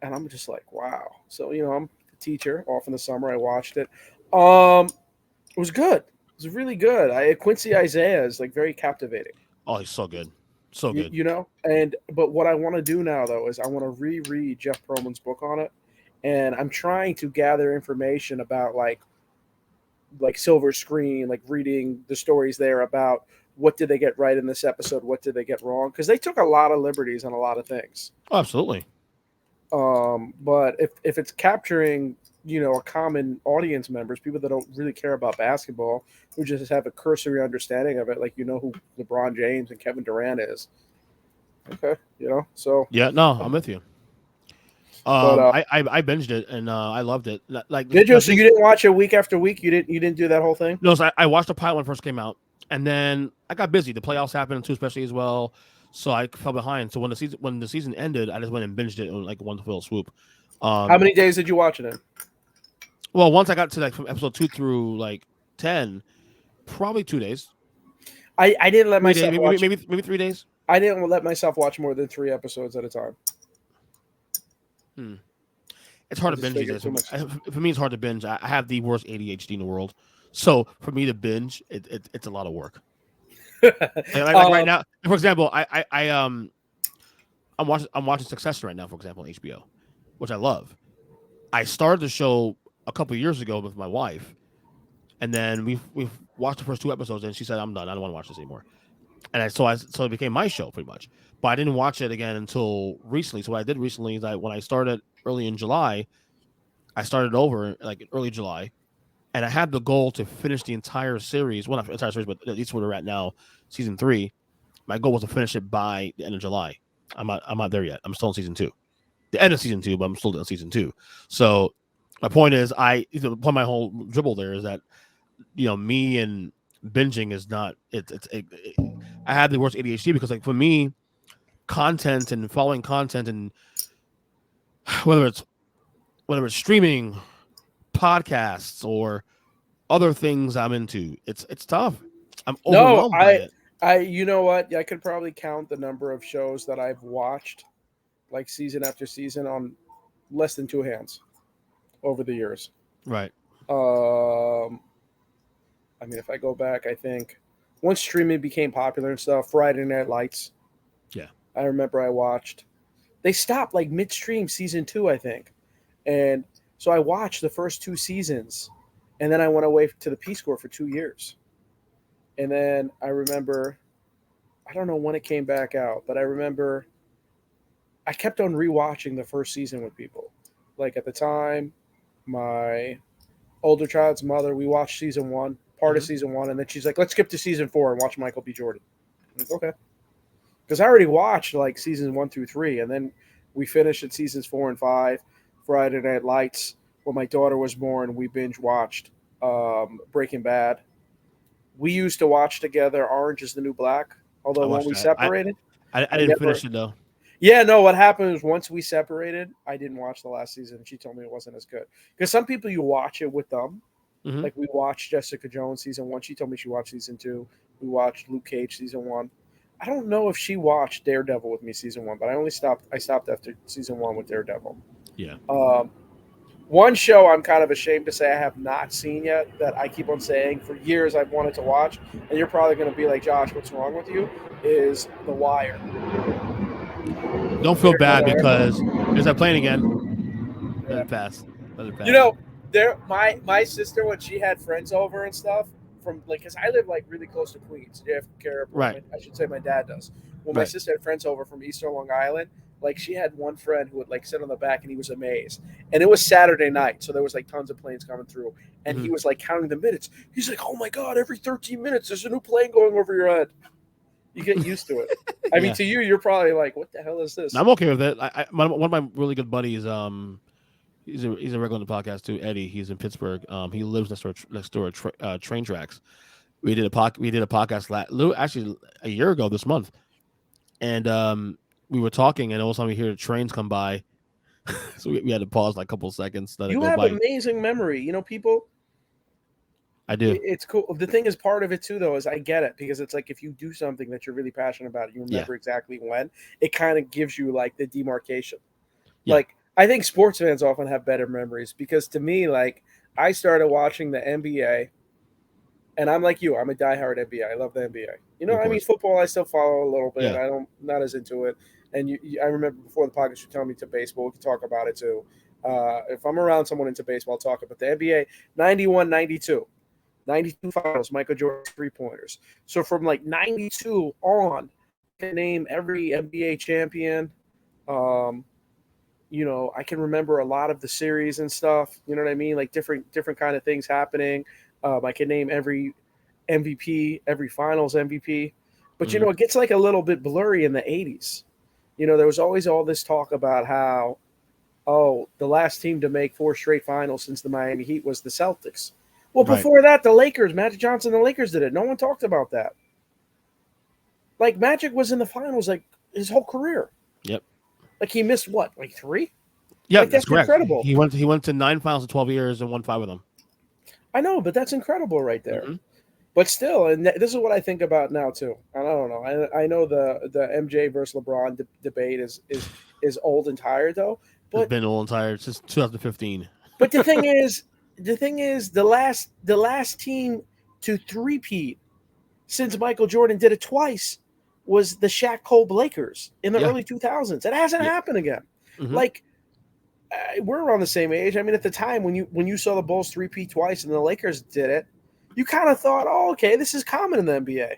And I'm just like, wow. So, I'm a teacher off in the summer. I watched it. It was good. It was really good. Quincy Isaiah is like very captivating. Oh, he's so good. So good. But what I want to do now, though, is I want to reread Jeff Pearlman's book on it. And I'm trying to gather information about like Silver Screen, like reading the stories there about what did they get right in this episode, what did they get wrong, because they took a lot of liberties on a lot of things. Oh, absolutely. But if it's capturing, a common audience members, people that don't really care about basketball, who just have a cursory understanding of it, like who LeBron James and Kevin Durant is. Okay, so yeah, no, I'm with you. I binged it and I loved it. Like, did you? So you didn't watch it week after week? You didn't do that whole thing? No, so I watched the pilot when it first came out, and then I got busy. The playoffs happened too, especially as well. So I fell behind. So when the season ended, I just went and binged it in like one fell swoop. How many days did you watch it in? Well, once I got to like from episode 2 through like 10, probably 2 days. I didn't let myself watch, maybe 3 days. I didn't let myself watch more than 3 episodes at a time. It's hard to binge these days. For me, it's hard to binge. I have the worst ADHD in the world, so for me to binge, it's a lot of work. like right now, for example, I'm watching Succession right now, for example, on HBO, which I love. I started the show a couple of years ago with my wife, and then we've watched the first 2 episodes, and she said, "I'm done. I don't want to watch this anymore." And so it became my show pretty much. But I didn't watch it again until recently. So what I did recently is when I started early in July, I started over like early July, and I had the goal to finish the entire series. Well, not the entire series, but at least where we're at now, season 3. My goal was to finish it by the end of July. I'm not there yet. I'm still in season 2. the end of season 2, but I'm still on season 2. So my point is, the point of my whole dribble there is that, me and binging is not. I have the worst ADHD because, like, for me, content and following content, and whether it's streaming, podcasts, or other things I'm into, it's tough. I'm overwhelmed by it. You know what? I could probably count the number of shows that I've watched, like season after season, on less than 2 hands over the years. Right. I mean, if I go back, I think once streaming became popular and stuff, Friday Night Lights. Yeah. I remember I watched. They stopped like midstream season 2, I think. And so I watched the first 2 seasons, and then I went away to the Peace Corps for 2 years. And then I remember, I don't know when it came back out, but I remember I kept on rewatching the first season with people. Like at the time, my older child's mother, we watched season 1, part of season 1, and then she's like, let's skip to season 4 and watch Michael B. Jordan. I'm like, okay. Because I already watched like seasons 1 through 3, and then we finished at seasons 4 and 5. Friday Night Lights. When my daughter was born, we binge watched Breaking Bad. We used to watch together Orange is the New Black, although when we separated. I didn't finish it, though. Yeah, no, what happened was once we separated, I didn't watch the last season. She told me it wasn't as good. Because some people, you watch it with them. Mm-hmm. Like we watched Jessica Jones season 1. She told me she watched season 2. We watched Luke Cage season 1. I don't know if she watched Daredevil with me season 1, but I stopped after season 1 with Daredevil. Yeah. One show I'm kind of ashamed to say I have not seen yet that I keep on saying for years I've wanted to watch, and you're probably going to be like, Josh, what's wrong with you, is The Wire. Don't feel bad because is that playing again? Let it pass. You know, my sister, when she had friends over and stuff, from like, because I live like really close to Queens, right? I should say my dad does. When my sister had friends over from Eastern Long Island, like she had one friend who would like sit on the back and he was amazed. And it was Saturday night, so there was like tons of planes coming through, and he was like counting the minutes. He's like, "Oh my god, every 13 minutes there's a new plane going over your head." You get used to it. I mean, to you, you're probably like, "What the hell is this?" I'm okay with it. One of my really good buddies, he's a regular on the podcast too. Eddie, he's in Pittsburgh. He lives next door train tracks. We did a podcast actually a year ago this month, and we were talking, and all of a sudden we hear the trains come by, so we had to pause like a couple of seconds. You have amazing memory, you know, people. I do. It's cool. The thing is, part of it too, though, is I get it because it's like if you do something that you're really passionate about, you remember exactly when. It kind of gives you like the demarcation. Yeah. Like I think sports fans often have better memories because to me, like I started watching the NBA, and I'm like you. I'm a diehard NBA. I love the NBA. You know, I mean, football I still follow a little bit. Yeah. Not as into it. And I remember before the podcast, you telling me to baseball. We could talk about it too. If I'm around someone into baseball, I'll talk about the NBA. 91, 92. 92 finals, Michael Jordan 3-pointers. So from like 92 on, I can name every NBA champion. You know, I can remember a lot of the series and stuff. You know what I mean? Like different kind of things happening. I can name every MVP, every finals MVP. But, you know, it gets like a little bit blurry in the 80s. You know, there was always all this talk about how, the last team to make 4 straight finals since the Miami Heat was the Celtics. Well, before that, the Lakers, Magic Johnson, the Lakers did it. No one talked about that. Like, Magic was in the finals, like, his whole career. Yep. Like, he missed, what, like 3? Yeah, like, that's correct. Incredible. He went to 9 finals in 12 years and won 5 of them. I know, but that's incredible right there. Mm-hmm. But still, and this is what I think about now, too. And I don't know. I know the MJ versus LeBron debate is old and tired, though. But it's been old and tired since 2015. But the thing is, the last team to three-peat since Michael Jordan did it twice was the Shaq Kobe Lakers in the early 2000s. It hasn't happened again. Mm-hmm. Like we're around the same age. I mean, at the time when you saw the Bulls three-peat twice and the Lakers did it, you kind of thought, "Oh, okay, this is common in the NBA."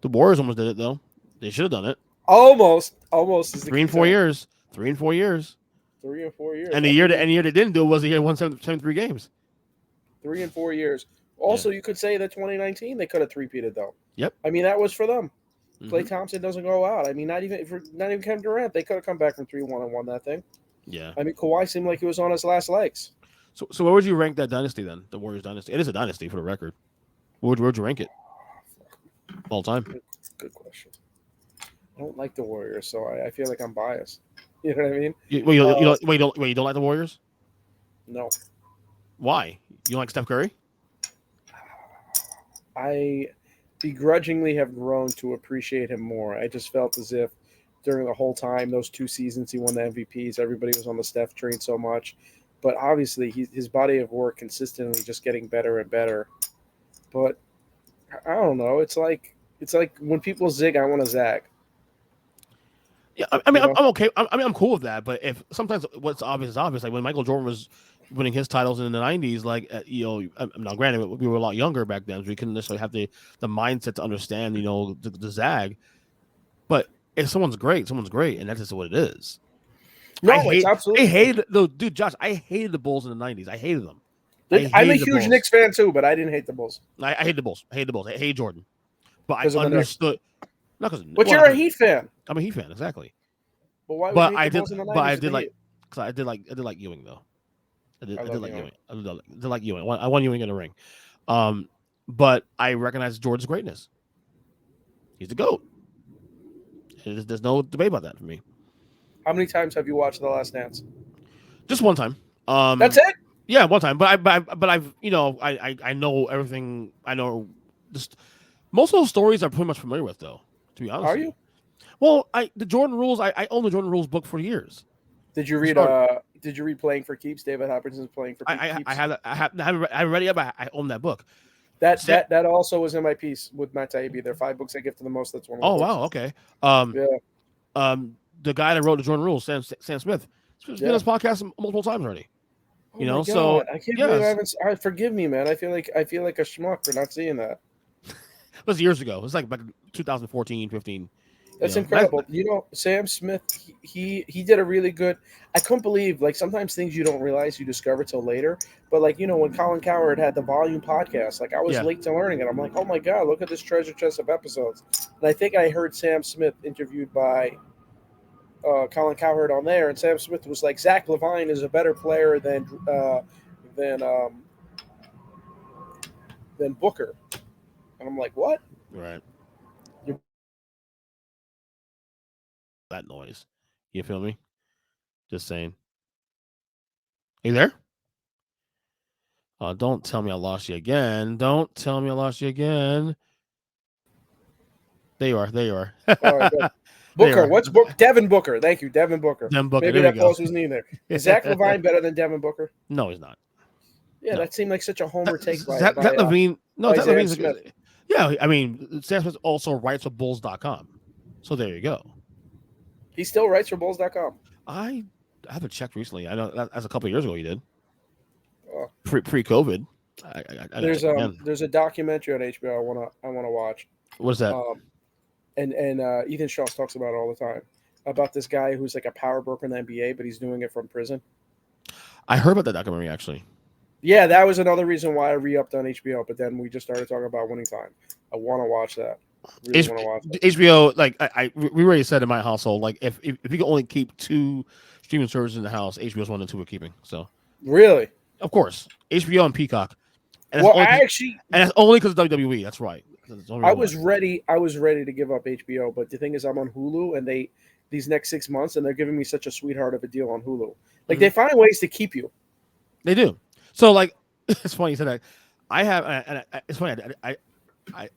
The Warriors almost did it though. They should have done it. Almost. Is 3 and 4 years. 3 and 4 years. 3 and 4 years. And the year they didn't do it was the year 173 games. 3 and 4 years. Also, you could say that 2019 they could have three-peated though. Yep. I mean, that was for them. Klay Thompson doesn't go out. I mean, not even Kevin Durant. They could have come back from 3-1 and won that thing. Yeah. I mean, Kawhi seemed like he was on his last legs. So where would you rank that dynasty then? The Warriors dynasty. It is a dynasty for the record. Where'd you rank it? All time. Good question. I don't like the Warriors, so I feel like I'm biased. You know what I mean? You don't like the Warriors? No. Why? You don't like Steph Curry? I begrudgingly have grown to appreciate him more. I just felt as if during the whole time, those 2 seasons he won the MVPs, everybody was on the Steph train so much. But obviously, his body of work consistently just getting better and better. But I don't know. It's like when people zig, I want to zag. Yeah, I mean, I'm okay. I'm cool with that. But if sometimes what's obvious is obvious. Like when Michael Jordan was winning his titles in the '90s, like now granted we were a lot younger back then, so we couldn't necessarily have the mindset to understand, the zag. But if someone's great, and that's just what it is. No, it's absolutely. I hated dude, Josh. I hated the Bulls in the '90s. I hated them. I'm a huge Knicks fan too, but I didn't hate the Bulls. I hate the Bulls. I hate Jordan. But I understood. Not because. But you're a Heat fan. I'm a Heat fan, exactly. But why? Would I did like Ewing though. I did like Ewing. I won Ewing in the ring. But I recognize Jordan's greatness. He's the GOAT. There's no debate about that for me. How many times have you watched The Last Dance? Just one time. That's it? Yeah, one time. But I've I know everything. I know most of those stories I'm pretty much familiar with, though. To be honest, are you? Well, the Jordan Rules. I own the Jordan Rules book for years. Did you read? Did you read Playing for Keeps? David Hopkinson's Playing for Keeps. I read it, but I own that book. That also was in my piece with Matt Taibbi. There are 5 books I give to the most. That's one. Of the books. Wow, okay. Yeah. The guy that wrote the Jordan Rules, Sam Smith, has been on this podcast multiple times already. So I can't believe I haven't. Forgive me, man. I feel like a schmuck for not seeing that. It was years ago. It was like back 2014, 15. That's incredible. Sam Smith, he did a really good. I couldn't believe, like, sometimes things you don't realize you discover till later. But like, when Colin Cowherd had the Volume podcast, like I was late to learning it. I'm like, oh my god, look at this treasure chest of episodes. And I think I heard Sam Smith interviewed by Colin Cowherd on there, and Sam Smith was like, Zach LaVine is a better player than Booker. And I'm like, what? Right. That noise. You feel me? Just saying. Are you there? Don't tell me I lost you again. Don't tell me I lost you again. There you are. All right, Booker. What's Booker? Devin Booker. Thank you, Devin Booker. Maybe that pause was neither. Is Zach LaVine better than Devin Booker? No, he's not. Yeah, that seemed like such a homer take. Zach LaVine. No, Zach LaVine's. Yeah, I mean, Sam Smith also writes for Bulls.com. So there you go. He still writes for Bulls.com. I haven't checked recently. I know that's a couple of years ago he did. Pre-COVID. There's a documentary on HBO I wanna watch. What's that? And Ethan Strauss talks about it all the time, about this guy who's like a power broker in the NBA, but he's doing it from prison. I heard about that documentary actually. Yeah, that was another reason why I re-upped on HBO. But then we just started talking about Winning Time. I want to watch that. Really want to watch it. HBO, like we already said in my household, like if you can only keep 2 streaming services in the house, HBO's 1 and 2 we're keeping. So really, of course, HBO and Peacock. And that's only because of WWE. That's right. I was ready to give up HBO, but the thing is, I'm on Hulu, and these next 6 months, and they're giving me such a sweetheart of a deal on Hulu. Like they find ways to keep you. They do. So like, it's funny you said that. I have, and it's funny. I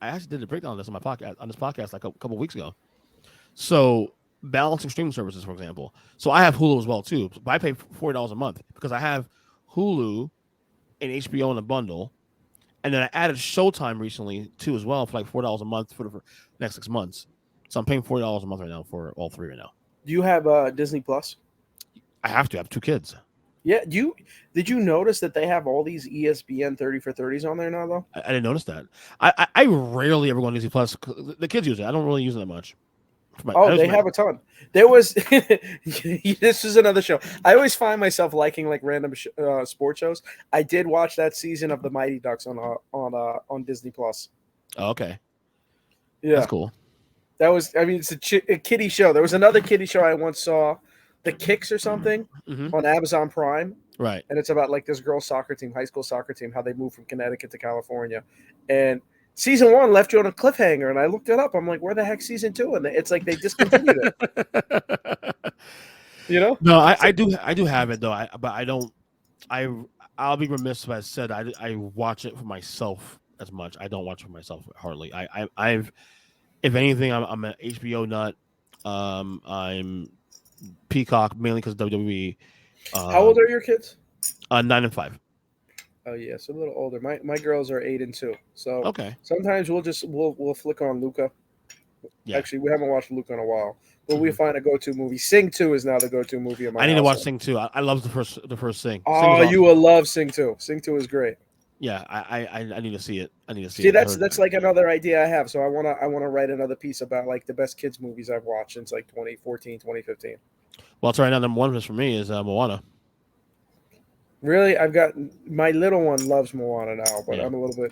actually did a breakdown on this podcast like a couple of weeks ago. So balancing streaming services, for example. So I have Hulu as well too, but I pay $40 a month because I have Hulu and HBO in a bundle, and then I added Showtime recently too as well for like $4 a month for the next 6 months. So I'm paying $40 a month right now for all 3 right now. Do you have Disney Plus? I have to. I have 2 kids. Yeah. Did you notice that they have all these ESPN 30 for 30s on there now, though? I didn't notice that. I rarely ever go on Disney Plus. The kids use it. I don't really use it that much. They have a ton. There was this is another show. I always find myself liking like random sports shows. I did watch that season of the Mighty Ducks on Disney Plus. Oh, okay. Yeah, that's cool. That was, I mean, it's a kiddie show. There was another kiddie show I once saw, The Kicks or something, on Amazon Prime. Right. And it's about like this girls' soccer team, high school soccer team, how they moved from Connecticut to California. And season 1 left you on a cliffhanger. And I looked it up. I'm like, where the heck's season 2? And it's like they discontinued it. You know? No, I do have it though. But I don't. I'll be remiss if I said I watch it for myself as much. I don't watch it for myself hardly. I've if anything, I'm an HBO nut. I'm Peacock mainly because WWE. How old are your kids? 9 and 5. Oh yeah, so a little older. My girls are 8 and 2. So Okay. sometimes we'll flick on Luca. Yeah. Actually, we haven't watched Luca in a while, but we find a go-to movie. Sing 2 is now the go-to movie in my I need to watch household. Sing 2. I love the first Sing. Oh, you will love Sing 2. Sing 2 is great. Yeah, I need to see it. I need to see See, it. that's like another idea I have. So I wanna write another piece about like the best kids movies I've watched since like 2014, 2015. Well, it's right now. Number one for me is Moana. Really, I've got my little one loves Moana now, but Yeah. I'm a little bit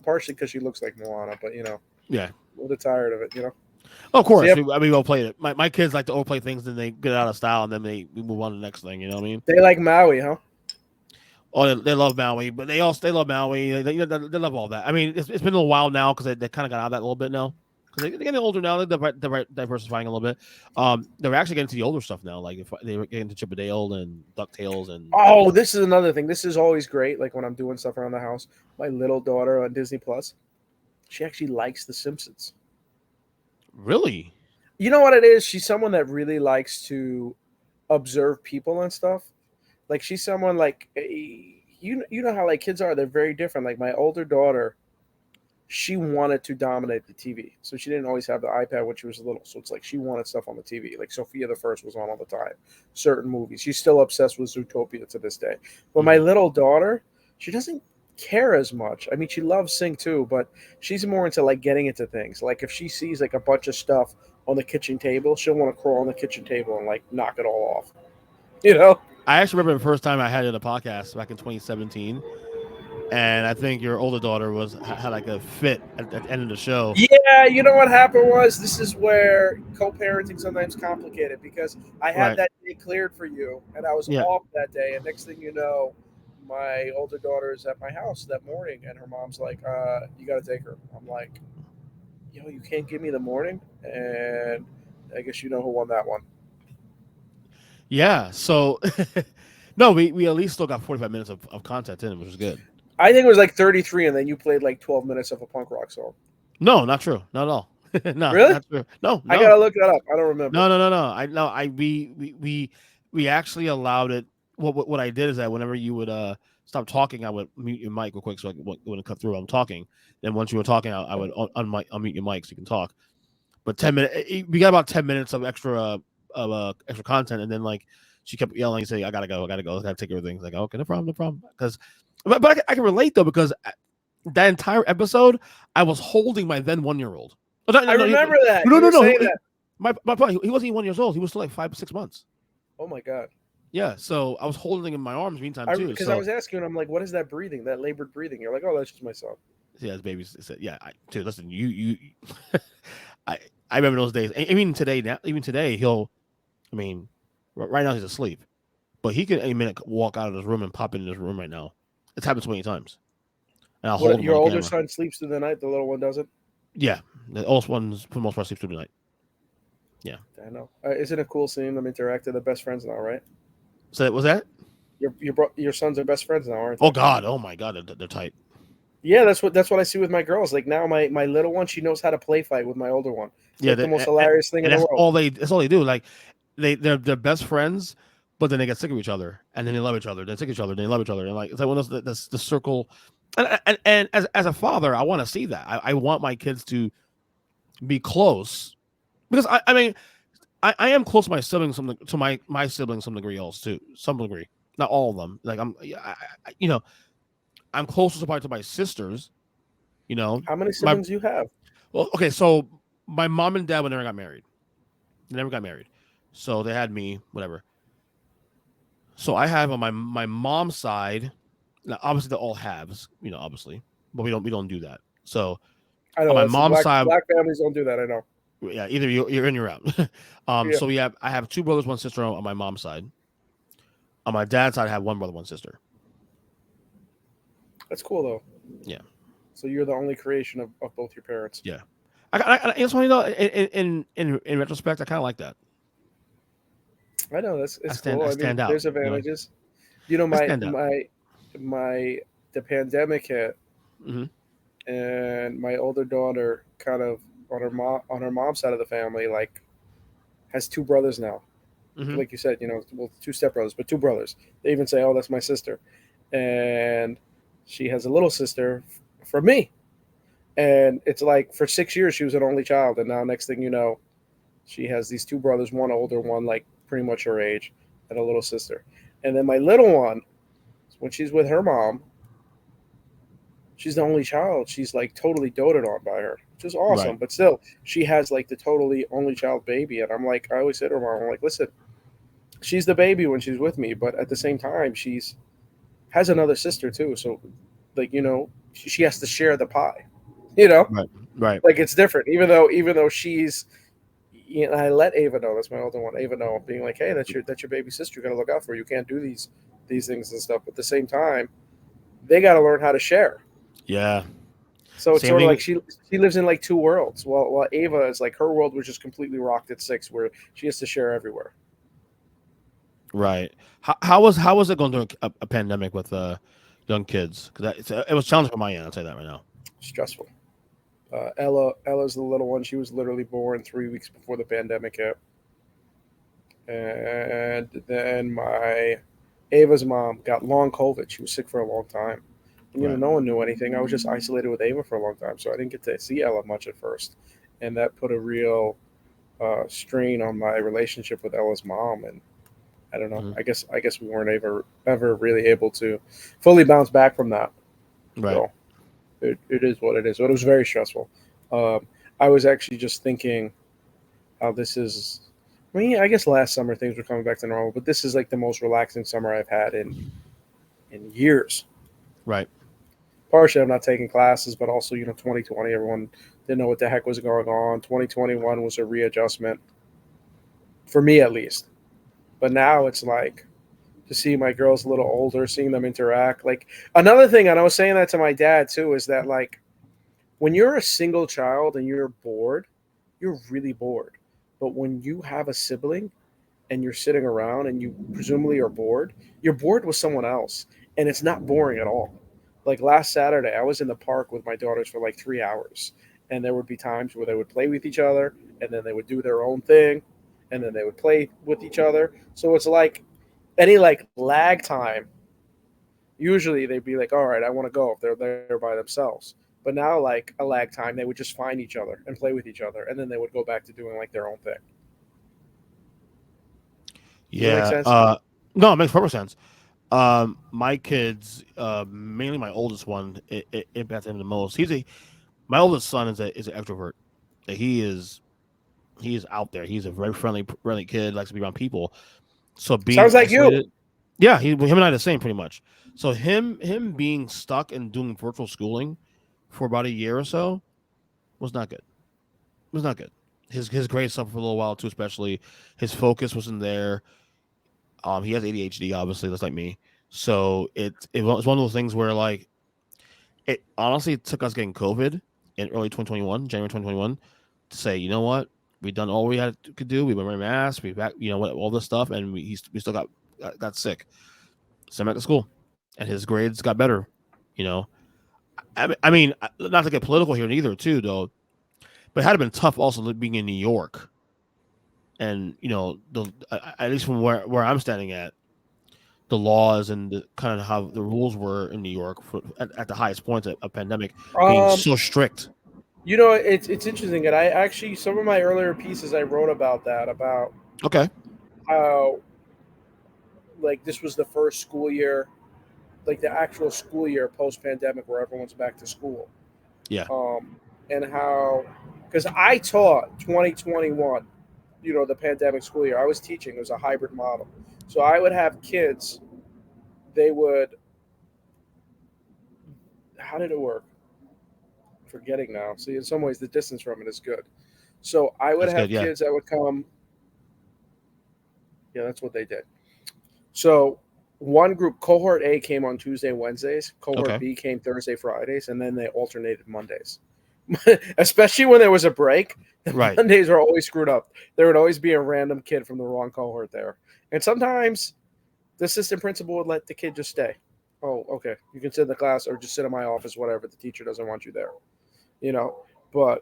partially because she looks like Moana, but you know, Yeah. a little tired of it, you know. Oh, of course, So, we overplayed it. My kids like to overplay things, and they get out of style, and then we move on to the next thing. You know what I mean? they like Maui, huh? Oh, they love Maui, but they love Maui. They love all that. I mean, it's been a little while now because they kind of got out of that a little bit now. Because they're getting older now. They're diversifying a little bit. They're actually getting to the older stuff now. Like if they were getting to Chip 'n Dale and DuckTales and. Oh, this is another thing. This is always great. Like when I'm doing stuff around the house, my little daughter on Disney Plus, she actually likes The Simpsons. Really? You know what it is? She's someone that really likes to observe people and stuff. Like she's someone like you know how like kids are. They're very different. Like my older daughter, she wanted to dominate the TV, so she didn't always have the iPad when she was little. So it's like she wanted stuff on the TV. Like Sophia the First was on all the time. Certain movies. She's still obsessed with Zootopia to this day. But my little daughter, she doesn't care as much. I mean, she loves Sing too, but she's more into like getting into things. Like if she sees like a bunch of stuff on the kitchen table, she'll want to crawl on the kitchen table and like knock it all off. You know? I actually remember the first time I had it in a podcast back in 2017, and I think your older daughter had like a fit at the end of the show. Yeah, you know what happened was this is where co-parenting sometimes complicated because I had that day cleared for you, and I was off that day, and next thing you know, my older daughter is at my house that morning, and her mom's like, "You got to take her." I'm like, "Yo, you can't give me the morning," and I guess you know who won that one. Yeah, so no, we at least still got 45 minutes of content in it, which is good. I think it was like 33, and then you played like 12 minutes of a punk rock song. No, not true. Not at all. No, really? Not true. No, I gotta look that up. I don't remember. No. We actually allowed it. What I did is that whenever you would stop talking, I would mute your mic real quick so it wouldn't cut through. I'm talking. Then once you were talking, I would unmute your mic so you can talk. But 10 minutes. We got about 10 minutes of extra content, and then like she kept yelling, saying, "I gotta go, I gotta take everything." It's like, okay, no problem. Because, but I can relate though because that entire episode, I was holding my then 1-year-old. I remember that. No. My point, he wasn't even 1 year old. He was still like 5 or 6 months. Oh my god. Yeah, so I was holding him in my arms meantime too. Because I was asking him, I'm like, "What is that breathing? That labored breathing?" You're like, "Oh, that's just my son." Yeah, his baby said, "Yeah, dude, listen, you." I remember those days. Even today, he'll. I mean, right now he's asleep, but he can any minute walk out of this room and pop in this room right now. It's happened so many times. And I'll hold him. Your older son sleeps through the night. The little one doesn't. Yeah, the oldest one's for the most part sleeps through the night. Yeah, I know. Isn't it a cool seeing them interact? They're best friends now, right? So was that your sons are best friends now, aren't they? Oh God! Oh my God! They're tight. Yeah, that's what I see with my girls. Like now, my little one, she knows how to play fight with my older one. It's like the most hilarious thing in the world. That's all they do. Like they're best friends, but then they get sick of each other, and then they love each other. They sick of each other, then they love each other, and like it's like one of those that's the circle. And as a father, I want to see that. I want my kids to be close because I mean I am close to my siblings to my siblings some degree also too, some degree, not all of them. Like I'm closer probably to my sisters. You know, how many siblings do you have? Well, okay, so my mom and dad never got married. They never got married, so they had me, whatever. So I have on my mom's side. Now, obviously, they're all halves, you know, obviously, but we don't do that. So I know on my mom's side, black families don't do that. I know. Yeah, either you're in, you're out. Yeah, So I have two brothers, one sister on my mom's side. On my dad's side, I have one brother, one sister. that's cool though. Yeah, So you're the only creation of both your parents. yeah. It's funny though. In retrospect, I kind of like that. I know it's cool. I I mean, stand out. there's advantages. You know, I stand out. my the pandemic hit, Hmm. and my older daughter kind of on her mom's side of the family like has two brothers now. Hmm. Like you said, well, two stepbrothers, but two brothers. They even say, "Oh, that's my sister," and she has a little sister from me. And it's like for 6 years she was an only child, and now next thing you know, she has these two brothers, one older, one like pretty much her age, and a little sister. And then my little one, when she's with her mom, she's the only child. She's like totally doted on by her, which is awesome. Right. But still, she has like the totally only child baby, and I'm like, I always say to her mom, I'm like, listen, she's the baby when she's with me, but at the same time, she's has another sister too. So, like she has to share the pie. You know, Right. Right. like it's different. Even though she's, I let Ava know. That's my older one. Ava know, being like, hey, that's your baby sister. You got to look out for her. You can't do these things and stuff. But at the same time, they got to learn how to share. Yeah. So it's Same sort of like thing. she lives in like two worlds. While Ava is like her world was just completely rocked at 6, where she has to share everywhere. Right. How was it going through a pandemic with young kids? Because it was challenging for my end. I'll say that right now. Stressful. Ella's the little one. She was literally born 3 weeks before the pandemic hit, and then my Ava's mom got long COVID. She was sick for a long time, and Right. no one knew anything. I was just isolated with Ava for a long time, so I didn't get to see Ella much at first, and that put a real strain on my relationship with Ella's mom. And I don't know. Hmm. I guess we weren't ever really able to fully bounce back from that. Right. So it is what it is. But it was very stressful. Um, I was actually just thinking how this is. I mean, I guess last summer things were coming back to normal, but this is like the most relaxing summer I've had in years. Right. Partially, I'm not taking classes, but also 2020, everyone didn't know what the heck was going on. 2021 was a readjustment for me at least, but now it's like to see my girls a little older, seeing them interact. Like another thing, and I was saying that to my dad too, is that like when you're a single child and you're bored, you're really bored. But when you have a sibling and you're sitting around and you presumably are bored, you're bored with someone else. And it's not boring at all. Like last Saturday, I was in the park with my daughters for like 3 hours. And there would be times where they would play with each other and then they would do their own thing and then they would play with each other. So it's like any like lag time, usually they'd be like, all right, I want to go if they're there by themselves. But now, like a lag time, they would just find each other and play with each other, and then they would go back to doing like their own thing. Does that make Yeah. sense? No, it makes perfect sense. My kids, mainly my oldest one, it impacted him the most. My oldest son is an extrovert. He is out there. He's a very friendly kid. Likes to be around people. So being Sounds like you. isolated, yeah, him and I are the same pretty much. So him being stuck and doing virtual schooling for about a year or so was not good. It was not good. His grades suffered for a little while too, especially his focus wasn't there. He has ADHD, obviously, just like me. So it was one of those things where like it honestly took us getting COVID in early 2021, January 2021, to say, you know what, we done all we could do. We've been wearing masks, we back, all this stuff, and we still got sick. Sent him back to school, and his grades got better. You know, I mean, not to get political here either, too, though, but it had been tough also being in New York, and at least from where I'm standing the laws and the kind of how the rules were in New York at the highest points of pandemic being Um, so strict. it's interesting, and I actually some of my earlier pieces I wrote about that, about Okay. how like this was the first school year, like the actual school year post pandemic where everyone's back to school, Yeah. um, and how because I taught 2021, the pandemic school year. I was teaching. It was a hybrid model, so I would have kids. They would. How did it work? Forgetting now. See, in some ways, the distance from it is good. So I would That's have good. Yeah. kids that would come. Yeah, that's what they did. So one group, cohort A, came on Tuesday, Wednesdays. Cohort Okay. B came Thursday, Fridays, and then they alternated Mondays. Especially when there was a break, the Right. Mondays were always screwed up. There would always be a random kid from the wrong cohort there. And sometimes the assistant principal would let the kid just stay. Oh, okay. You can sit in the class or just sit in my office, whatever. The teacher doesn't want you there. But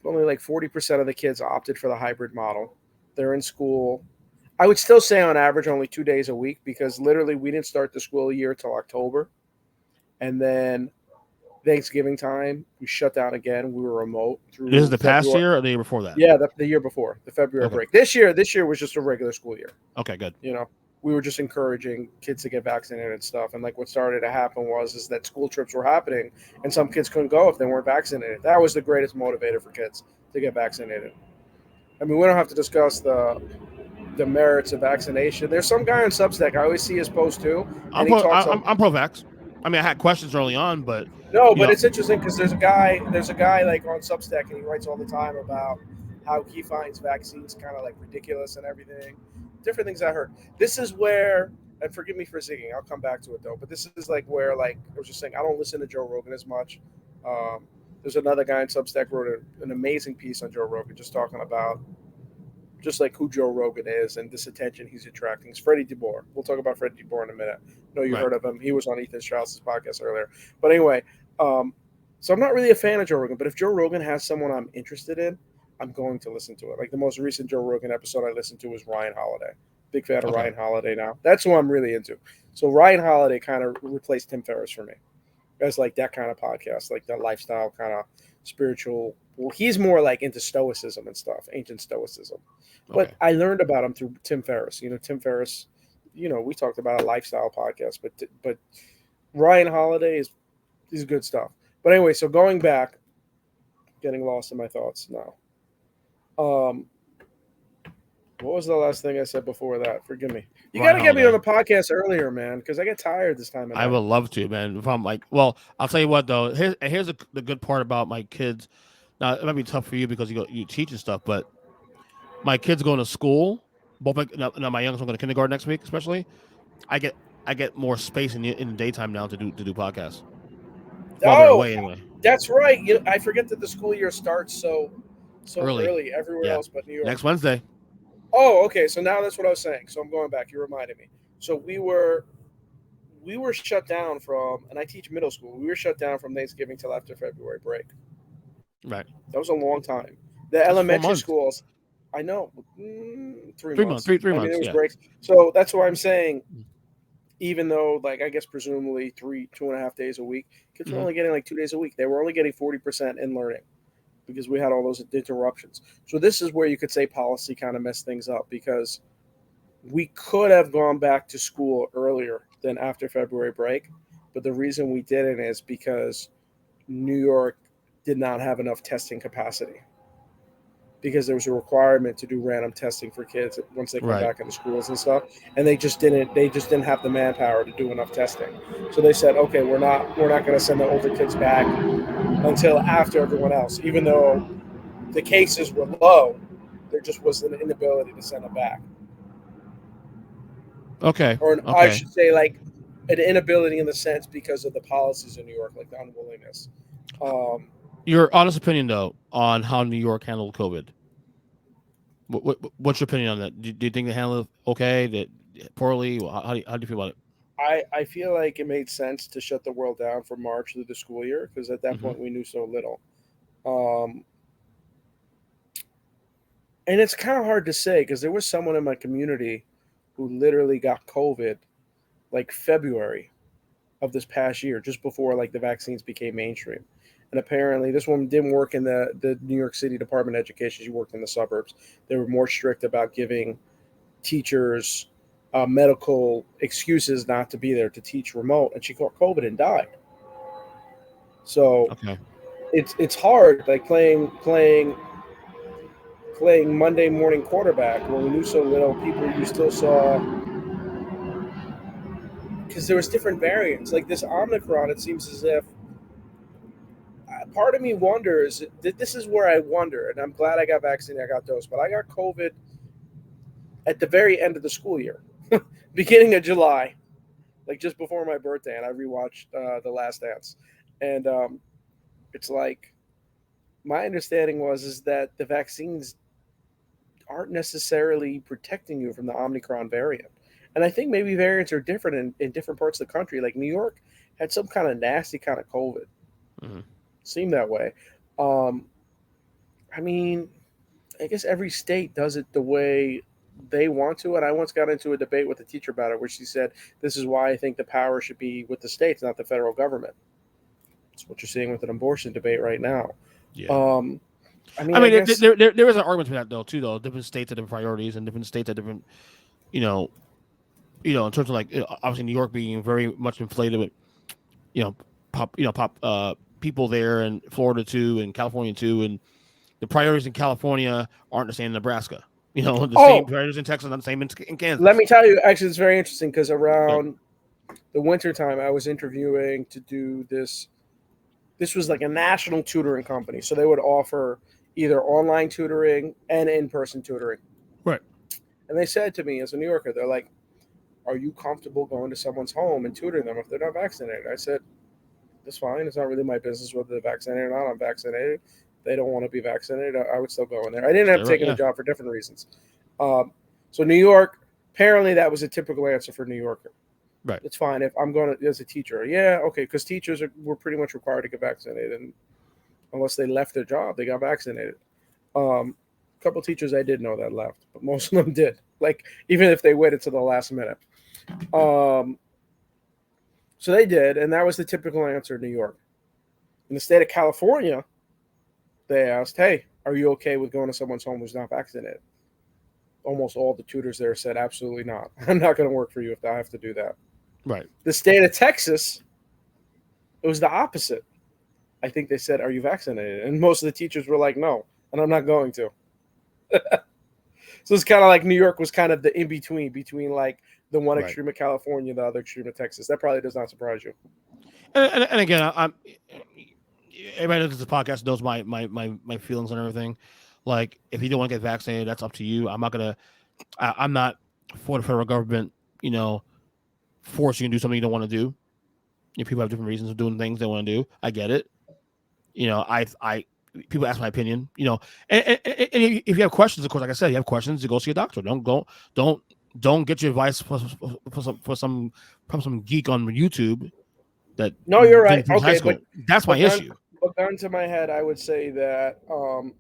only like 40% of the kids opted for the hybrid model. They're in school. I would still say on average only 2 days a week because literally we didn't start the school year till October. And then Thanksgiving time, we shut down again. We were remote through This is the past February. year or the year before that? Yeah, the year before, the February Okay. break. This year was just a regular school year. Okay, good. We were just encouraging kids to get vaccinated and stuff. And like what started to happen is that school trips were happening and some kids couldn't go if they weren't vaccinated. That was the greatest motivator for kids to get vaccinated. I mean, we don't have to discuss the merits of vaccination. There's some guy on Substack. I always see his post too, and he talks. I'm pro-vax. I mean, I had questions early on, but no, but it's interesting because there's a guy like on Substack, and he writes all the time about how he finds vaccines kind of like ridiculous and everything. Different things I heard. This is where, and forgive me for zigging, I'll come back to it though. But this is like where, like I was just saying, I don't listen to Joe Rogan as much. There's another guy on Substack wrote an amazing piece on Joe Rogan, just talking about just like who Joe Rogan is and this attention he's attracting. It's Freddie DeBoer. We'll talk about Freddie DeBoer in a minute. I know you heard of him. He was on Ethan Strauss's podcast earlier. But anyway, so I'm not really a fan of Joe Rogan, but if Joe Rogan has someone I'm interested in, I'm going to listen to it. Like the most recent Joe Rogan episode I listened to was Ryan Holiday. Big fan of Ryan Holiday now. That's who I'm really into. So Ryan Holiday kind of replaced Tim Ferriss for me as like that kind of podcast, like that lifestyle kind of spiritual. Well, he's more like into stoicism and stuff, ancient stoicism. But I learned about him through Tim Ferriss. Tim Ferriss, we talked about a lifestyle podcast, but Ryan Holiday is good stuff. But anyway, so going back, getting lost in my thoughts now. What was the last thing I said before that? Forgive me. You got to get me on the podcast earlier, man, because I get tired this time of night. I would love to, man. If I'm like, well, I'll tell you what though. Here's the good part about my kids. Now it might be tough for you because you teach and stuff, but my kids going to school. Both my youngest one going to kindergarten next week, especially. I get more space in the daytime now to do podcasts. While they're away anyway. That's right. I forget that the school year starts so early everywhere else but New York. Next Wednesday. Oh, okay. So now that's what I was saying. So I'm going back. You reminded me. So we were shut down from, and I teach middle school. We were shut down from Thanksgiving till after February break. Right. That was a long time. The elementary schools, I know, 3 months. 3 months. I mean, it was breaks. So that's why I'm saying, even though, like, I guess presumably 2.5 days a week, kids were only getting like 2 days a week. They were only getting 40% in learning because we had all those interruptions. So this is where you could say policy kind of messed things up because we could have gone back to school earlier than after February break. But the reason we didn't is because New York did not have enough testing capacity because there was a requirement to do random testing for kids once they come back into schools and stuff. And they just didn't have the manpower to do enough testing. So they said, okay, we're not going to send the older kids back until after everyone else, even though the cases were low, there just was an inability to send them back. Okay. I should say like an inability in the sense because of the policies in New York, like the unwillingness. Your honest opinion, though, on how New York handled COVID. What's your opinion on that? Do you think they handled it okay? Poorly? How do you feel about it? I feel like it made sense to shut the world down from March through the school year because at that point we knew so little. And it's kind of hard to say because there was someone in my community who literally got COVID like February of this past year, just before like the vaccines became mainstream. And apparently this woman didn't work in the New York City Department of Education. She worked in the suburbs. They were more strict about giving teachers medical excuses not to be there to teach remote. And she caught COVID and died. So it's hard, like playing Monday morning quarterback when we knew so little. People you still saw, because there was different variants. Like this Omicron, it seems as if part of me wonders, this is where I wonder, and I'm glad I got vaccinated, I got dosed, but I got COVID at the very end of the school year, beginning of July, like just before my birthday, and I rewatched The Last Dance. And it's like, my understanding is that the vaccines aren't necessarily protecting you from the Omicron variant. And I think maybe variants are different in different parts of the country. Like New York had some kind of nasty kind of COVID. Mm-hmm. Seemed that way. I mean, I guess every state does it the way they want to. And I once got into a debate with a teacher about it, where she said, "This is why I think the power should be with the states, not the federal government." It's what you're seeing with an abortion debate right now. Yeah. I mean, there is an argument for that though. Different states have different priorities, and different states have different, in terms of like obviously New York being very much inflated with, people there, and Florida too, and California too, and the priorities in California aren't the same in Nebraska. Same priorities in Texas, not the same in Kansas. Let me tell you, actually, it's very interesting because around the winter time, I was interviewing to do this. This was like a national tutoring company, so they would offer either online tutoring and in-person tutoring. Right. And they said to me, as a New Yorker, they're like, "Are you comfortable going to someone's home and tutoring them if they're not vaccinated?" I said, "That's fine. It's not really my business whether they're vaccinated or not. I'm vaccinated. They don't want to be vaccinated. I would still go in there." I didn't have taken the job for different reasons. So New York, apparently that was a typical answer for a New Yorker. Right. It's fine if I'm going to, as a teacher. Yeah, okay, because teachers were pretty much required to get vaccinated, and unless they left their job, they got vaccinated. A couple of teachers I did know that left, but most of them did. Like, even if they waited to the last minute. So they did, and that was the typical answer in New York. In the state of California, they asked, "Hey, are you okay with going to someone's home who's not vaccinated?" Almost all the tutors there said, "Absolutely not. I'm not going to work for you if I have to do that." Right. The state of Texas, it was the opposite. I think they said, "Are you vaccinated?" And most of the teachers were like, "No, and I'm not going to." So it's kind of like New York was kind of the between like the one extreme of California, the other extreme of Texas. That probably does not surprise you. And again, everybody that listens to the podcast knows my feelings and everything. Like, if you don't want to get vaccinated, that's up to you. I'm not for the federal government, force you to do something you don't want to do. People have different reasons of doing things they want to do. I get it. People ask my opinion, and if you have questions, of course, like I said, you have questions, you go see a doctor. Don't get your advice from some geek on YouTube. No, you're right. Okay, but that's my issue. But gun to my head, I would say that, and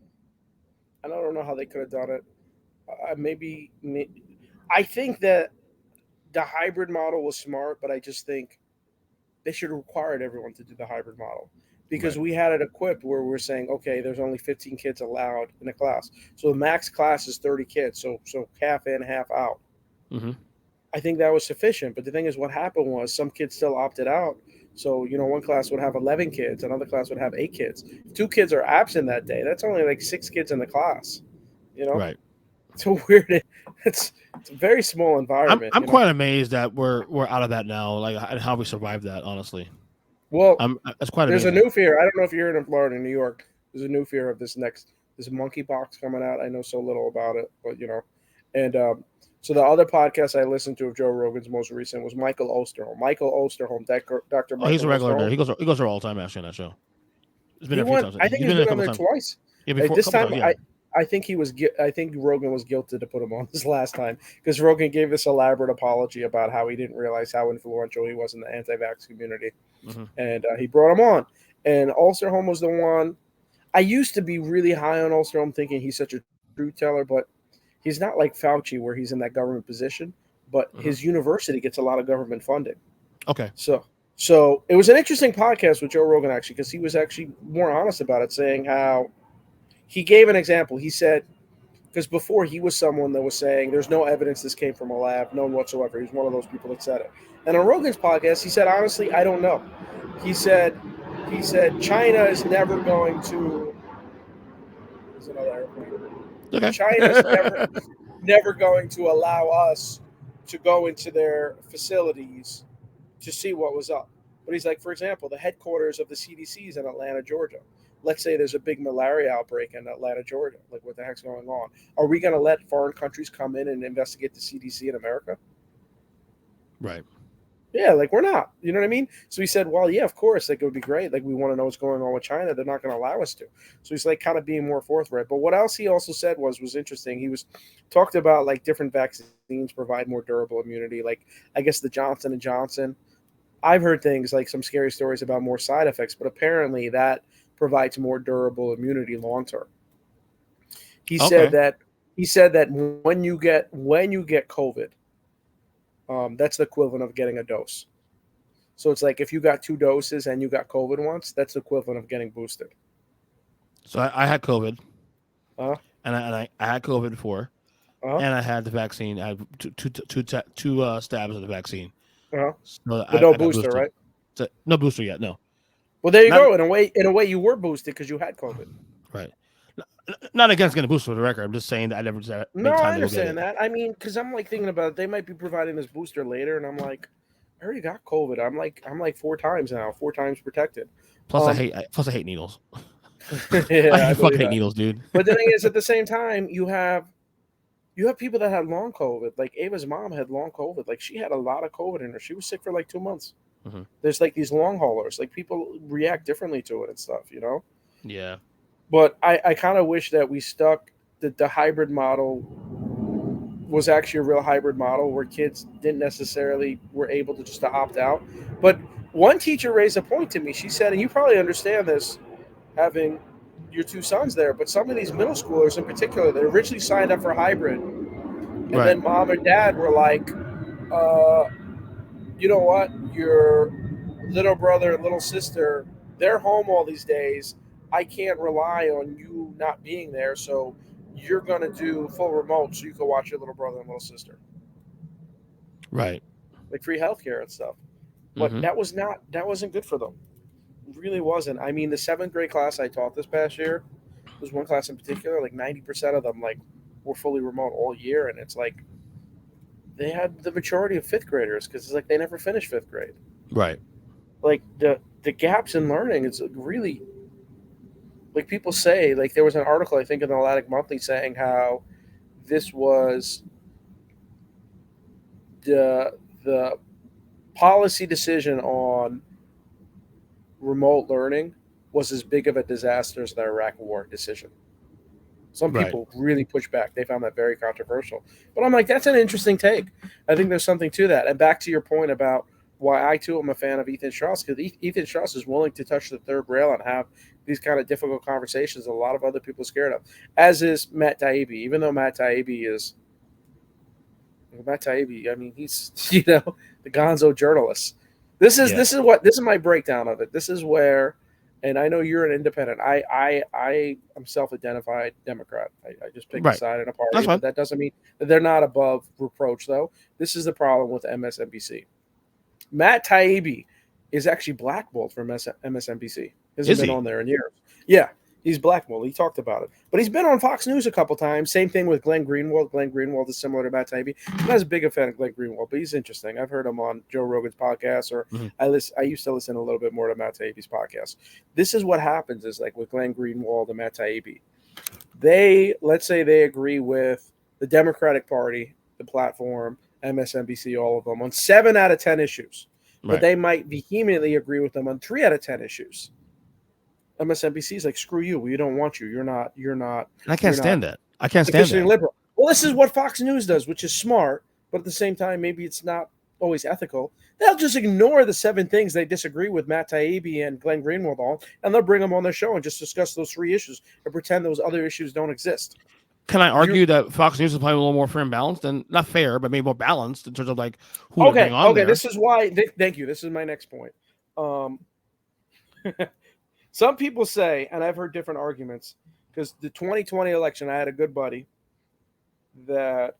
I don't know how they could have done it. Maybe I think that the hybrid model was smart, but I just think they should have required everyone to do the hybrid model, because we had it equipped where we're saying, okay, there's only 15 kids allowed in a class. So the max class is 30 kids. So half in, half out. Mm-hmm. I think that was sufficient. But the thing is, what happened was some kids still opted out. So, one class would have 11 kids, another class would have 8 kids. If 2 kids are absent that day, that's only like 6 kids in the class, Right. It's a weird, it's a very small environment. I'm quite amazed that we're out of that now, like, and how we survived that, honestly. Well, that's quite there's amazing. a new fear. I don't know if you're in Florida, New York. There's a new fear of this monkeypox coming out. I know so little about it, but and so the other podcast I listened to of Joe Rogan's most recent was Michael Osterholm. Dr. Michael. He's a regular there. He goes there all the time actually on that show. He's been a few times. I think he's been on there twice. Yeah, this time I think I think Rogan was guilty to put him on this last time, because Rogan gave this elaborate apology about how he didn't realize how influential he was in the anti-vax community, and he brought him on. And Osterholm was the one. I used to be really high on Osterholm, thinking he's such a truth teller, but he's not like Fauci, where he's in that government position. But his university gets a lot of government funding. Okay. So it was an interesting podcast with Joe Rogan, actually, because he was actually more honest about it, saying how he gave an example. He said, because before he was someone that was saying there's no evidence this came from a lab, none whatsoever. He's one of those people that said it. And on Rogan's podcast, he said, honestly, I don't know. He said China is never going to. There's another airplane. Okay. China is never going to allow us to go into their facilities to see what was up. But he's like, for example, the headquarters of the CDC is in Atlanta, Georgia. let's say there's a big malaria outbreak in Atlanta, Georgia. Like, what the heck's going on? Are we going to let foreign countries come in and investigate the CDC in America? Right. Yeah, like, we're not. You know what I mean? So he said, well, yeah, of course, like, it would be great. Like, we want to know what's going on with China. They're not going to allow us to. So he's like kind of being more forthright. But what else he also said was interesting. He was talked about like different vaccines provide more durable immunity. Like, I guess the Johnson & Johnson. I've heard things like some scary stories about more side effects, but apparently that provides more durable immunity long term. He said that when you get COVID, that's the equivalent of getting a dose. So it's like if you got 2 doses and you got COVID once, that's the equivalent of getting boosted. So I had COVID, Uh-huh. and I had COVID before, Uh-huh. and I had the vaccine. I had two stabs of the vaccine. Uh-huh. So But no I got booster, boosted. right? So, no booster yet. No. Well, there you Not, go. In a way, you were boosted because you had COVID. Right. Not against getting a booster for the record. I'm just saying that I never No, made time I to go get it. understand that. I mean, because I'm like thinking about it, they might be providing this booster later, and I'm like, I already got COVID. I'm like 4 times now, 4 times protected. Plus, I hate needles. Yeah, I fucking hate needles, dude. But the thing is, at the same time, you have people that had long COVID. Like Ava's mom had long COVID. Like she had a lot of COVID in her. She was sick for like 2 months. Mm-hmm. There's like these long haulers. Like people react differently to it and stuff, you know? Yeah. But I kind of wish that we stuck the hybrid model was actually a real hybrid model where kids didn't necessarily were able to just opt out. But one teacher raised a point to me. She said, and you probably understand this, having your 2 sons there, but some of these middle schoolers in particular, they originally signed up for hybrid, and then mom and dad were like, you know what, your little brother and little sister, they're home all these days. I can't rely on you not being there, so you're going to do full remote so you can watch your little brother and little sister. Right. Like free healthcare and stuff. But that wasn't good for them. It really wasn't. I mean, the 7th grade class I taught this past year, was one class in particular, like 90% of them like were fully remote all year, and it's like they had the majority of 5th graders because it's like they never finished 5th grade. Right. Like the gaps in learning, it's really, like people say, like there was an article I think in the Atlantic Monthly saying how this was the policy decision on remote learning was as big of a disaster as the Iraq War decision. Some people really pushed back. They found that very controversial. But I'm like, that's an interesting take. I think there's something to that. And back to your point about why I, too, am a fan of Ethan Strauss, because Ethan Strauss is willing to touch the third rail and have these kind of difficult conversations a lot of other people are scared of, as is Matt Taibbi. Even though Matt Taibbi, I mean, he's, the gonzo journalist. This is my breakdown of it. This is where, and I know you're an independent. I am self-identified Democrat. I just picked a side in a party, but that doesn't mean that they're not above reproach, though. This is the problem with MSNBC. Matt Taibbi is actually blackballed from MSNBC. He hasn't been on there in years. Yeah, he's blackballed. He talked about it. But he's been on Fox News a couple times. Same thing with Glenn Greenwald. Glenn Greenwald is similar to Matt Taibbi. I'm not as big a fan of Glenn Greenwald, but he's interesting. I've heard him on Joe Rogan's podcast, or I used to listen a little bit more to Matt Taibbi's podcast. This is what happens is like with Glenn Greenwald and Matt Taibbi. Let's say they agree with the Democratic Party, the platform, MSNBC, all of them, on 7 out of 10 issues. But they might vehemently agree with them on 3 out of 10 issues. MSNBC is like, screw you. We don't want you. You're not. I can't stand that. I can't stand that. Liberal. Well, this is what Fox News does, which is smart, but at the same time, maybe it's not always ethical. They'll just ignore the 7 things they disagree with Matt Taibbi and Glenn Greenwald on, and they'll bring them on their show and just discuss those 3 issues and pretend those other issues don't exist. Can I argue that Fox News is probably a little more fair and balanced, and not fair, but maybe more balanced in terms of like who they're bringing on there? This is why. Thank you. This is my next point. Some people say, and I've heard different arguments, because the 2020 election, I had a good buddy that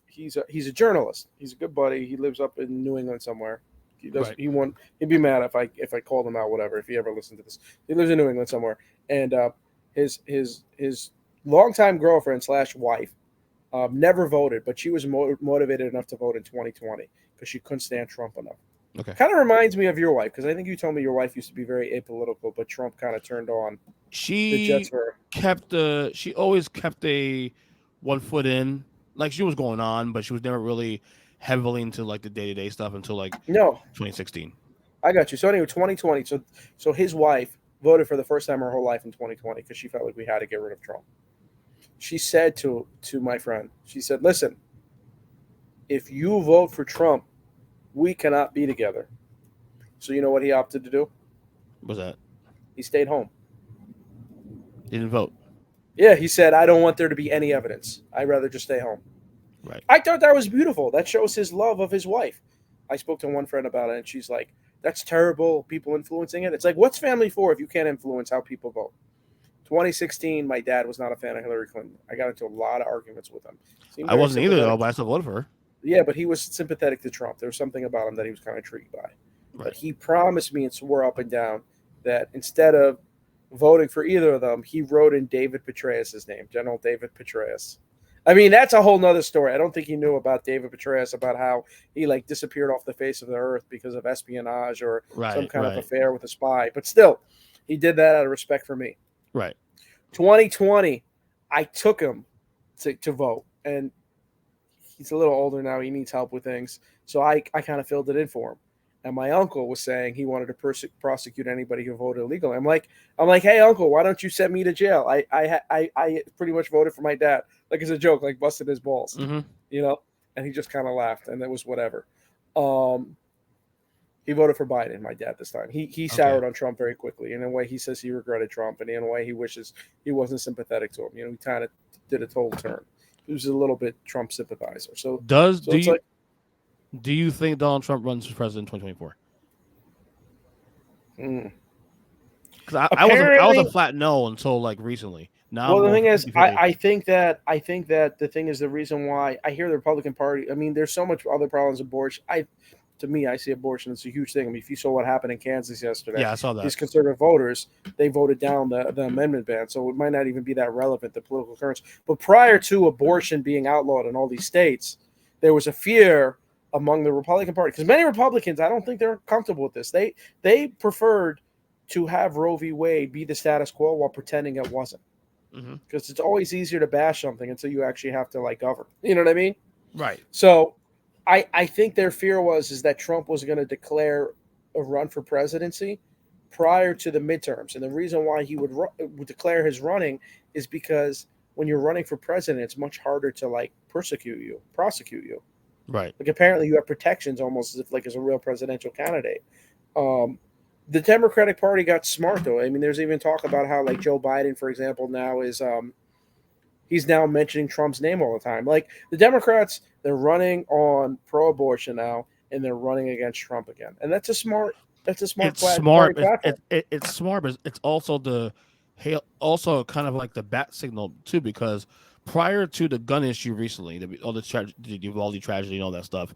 he's a journalist. He's a good buddy. He lives up in New England somewhere. He does. He'd be mad if I called him out. Whatever. If he ever listened to this, he lives in New England somewhere, and his longtime girlfriend / wife never voted, but she was motivated enough to vote in 2020 because she couldn't stand Trump enough. Okay. Kind of reminds me of your wife, because I think you told me your wife used to be very apolitical, but Trump kind of turned on the Jets She for her. she always kept a 1 foot in. Like she was going on, but she was never really heavily into like the day-to-day stuff until like No, 2016. I got you. So anyway, 2020. So his wife voted for the first time in her whole life in 2020 because she felt like we had to get rid of Trump. She said to my friend, she said, "Listen, if you vote for Trump, we cannot be together." So you know what he opted to do? What was that? He stayed home. He didn't vote. Yeah, he said, "I don't want there to be any evidence. I'd rather just stay home." Right. I thought that was beautiful. That shows his love of his wife. I spoke to one friend about it, and she's like, "That's terrible. People influencing it." It's like, what's family for if you can't influence how people vote? 2016, my dad was not a fan of Hillary Clinton. I got into a lot of arguments with him. I wasn't either though, but I still voted for her. Yeah, but he was sympathetic to Trump. There was something about him that he was kind of intrigued by. Right. But he promised me and swore up and down that instead of voting for either of them, he wrote in David Petraeus' name, General David Petraeus. I mean, that's a whole nother story. I don't think he knew about David Petraeus, about how he like disappeared off the face of the earth because of espionage or some kind of affair with a spy. But still, he did that out of respect for me. Right. 2020, I took him to vote, and he's a little older now. He needs help with things. So I kind of filled it in for him. And my uncle was saying he wanted to prosecute anybody who voted illegally. I'm like, hey, uncle, why don't you send me to jail? I pretty much voted for my dad, like as a joke, like busted his balls, you know. And he just kind of laughed, and it was whatever. He voted for Biden, my dad, this time. He soured on Trump very quickly. In a way, he says he regretted Trump, and in a way, he wishes he wasn't sympathetic to him. You know, he kind of did a total turn. He was a little bit Trump sympathizer. So do you think Donald Trump runs for president in 2024? Because I was a flat no until like recently. Now, well, the thing is, I think that the thing is the reason why I hear the Republican Party. I mean, there's so much other problems. Abortion. To me, I see abortion as a huge thing. I mean, if you saw what happened in Kansas yesterday, yeah, I saw that. These conservative voters, they voted down the amendment ban, so it might not even be that relevant, the political currents. But prior to abortion being outlawed in all these states, there was a fear among the Republican Party, because many Republicans, I don't think they're comfortable with this. They preferred to have Roe v. Wade be the status quo while pretending it wasn't, because it's always easier to bash something until you actually have to like govern. You know what I mean? Right. So I think their fear is that Trump was going to declare a run for presidency prior to the midterms, and the reason why he would declare his running is because when you're running for president, it's much harder to like prosecute you. Right. Like apparently you have protections almost as if like as a real presidential candidate. The Democratic Party got smart though. I mean, there's even talk about how like Joe Biden, for example, now is he's now mentioning Trump's name all the time. Like the Democrats, they're running on pro-abortion now, and they're running against Trump again. And that's a smart. It's smart. It's smart, but it's also also kind of like the bat signal too, because prior to the gun issue recently, all the Uvalde tragedy and all that stuff,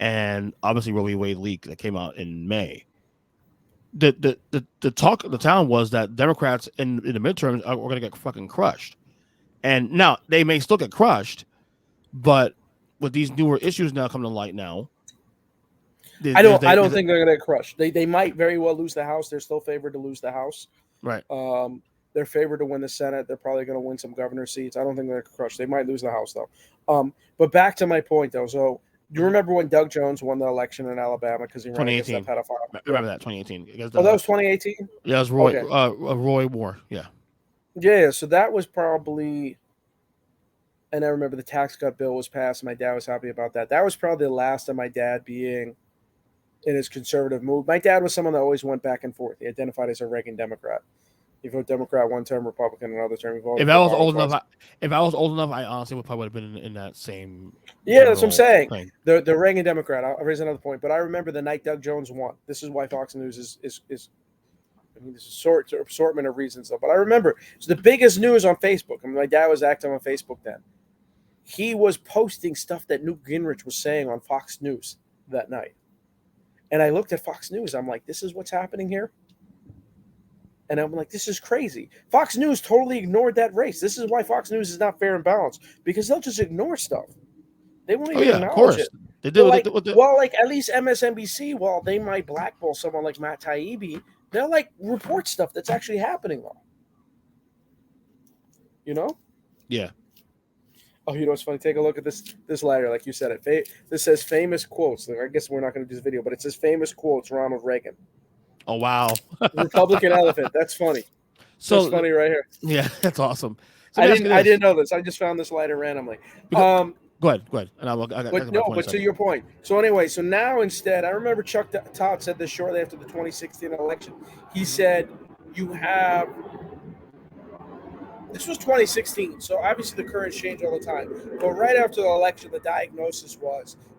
and obviously Roe v. Wade leak that came out in May. The talk of the town was that Democrats in the midterms are going to get fucking crushed, and now they may still get crushed, but with these newer issues now coming to light now, I don't think they're going to get crushed. They might very well lose the House. They're still favored to lose the House. Right. They're favored to win the Senate. They're probably going to win some governor seats. I don't think they're crushed. They might lose the House though. But back to my point though. So do you remember when Doug Jones won the election in Alabama because he ran against that pedophile? Remember that 2018? That was 2018. Yeah, it was Roy. Okay. Roy Moore. Yeah. Yeah. So that was probably. And I remember the tax cut bill was passed. My dad was happy about that. That was probably the last of my dad being in his conservative move. My dad was someone that always went back and forth. He identified as a Reagan Democrat. He voted Democrat one term, Republican another term. He voted if I was old enough, I honestly would probably have been in that same. Yeah, that's what I'm saying. Thing. The Reagan Democrat. I'll raise another point, but I remember the night Doug Jones won. This is why Fox News is. I mean, there's an assortment of reasons though, but I remember it's the biggest news on Facebook. I mean, my dad was active on Facebook then. He was posting stuff that Newt Gingrich was saying on Fox News that night. And I looked at Fox News. I'm like, this is what's happening here? And I'm like, this is crazy. Fox News totally ignored that race. This is why Fox News is not fair and balanced, because they'll just ignore stuff. They won't even acknowledge it. They do. Well, like at least MSNBC, while they might blackball someone like Matt Taibbi, they'll like report stuff that's actually happening though. You know? Yeah. Oh, you know what's funny? Take a look at this letter, like you said it. This says famous quotes. I guess we're not going to do this video, but it says famous quotes. Ronald Reagan. Oh wow. Republican elephant. That's funny. So that's funny right here. Yeah, that's awesome. So I didn't know this. I just found this letter randomly. Go ahead. And but to your point. So anyway, so now instead, I remember Chuck Todd said this shortly after the 2016 election. He said, this was 2016, so obviously the currents change all the time. But right after the election, the diagnosis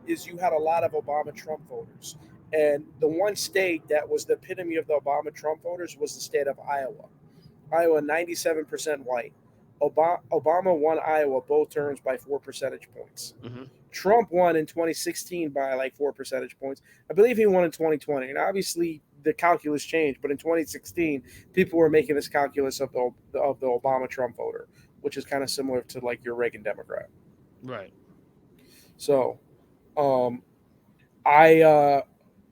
is you had a lot of Obama-Trump voters. And the one state that was the epitome of the Obama-Trump voters was the state of Iowa. Iowa, 97% white. Obama won Iowa both terms by 4 percentage points. Mm-hmm. Trump won in 2016 by like 4 percentage points. I believe he won in 2020. And obviously the calculus changed, but in 2016, people were making this calculus of the Obama-Trump voter, which is kind of similar to like your Reagan Democrat. Right. So,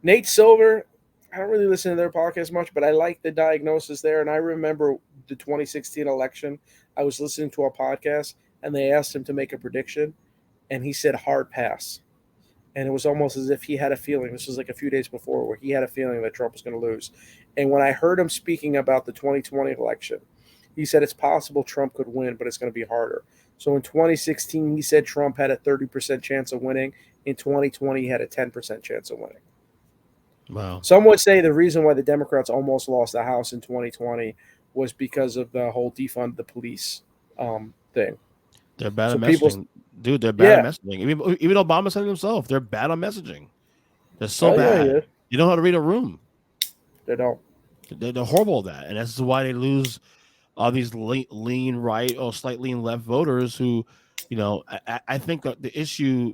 Nate Silver, I don't really listen to their podcast much, but I like the diagnosis there. And I remember the 2016 election, I was listening to a podcast and they asked him to make a prediction and he said hard pass. And it was almost as if he had a feeling, this was like a few days before, where he had a feeling that Trump was going to lose. And when I heard him speaking about the 2020 election, he said it's possible Trump could win, but it's going to be harder. So in 2016, he said Trump had a 30% chance of winning. In 2020, he had a 10% chance of winning. Wow. Some would say the reason why the Democrats almost lost the House in 2020 was because of the whole defund the police thing. They're bad at messaging. Dude, they're bad at messaging. Even Obama said it himself. They're bad on messaging. They're so bad. Yeah. You don't know how to read a room. They don't. They're horrible at that. And that's why they lose all these lean right or slight lean left voters who, I think that the issue,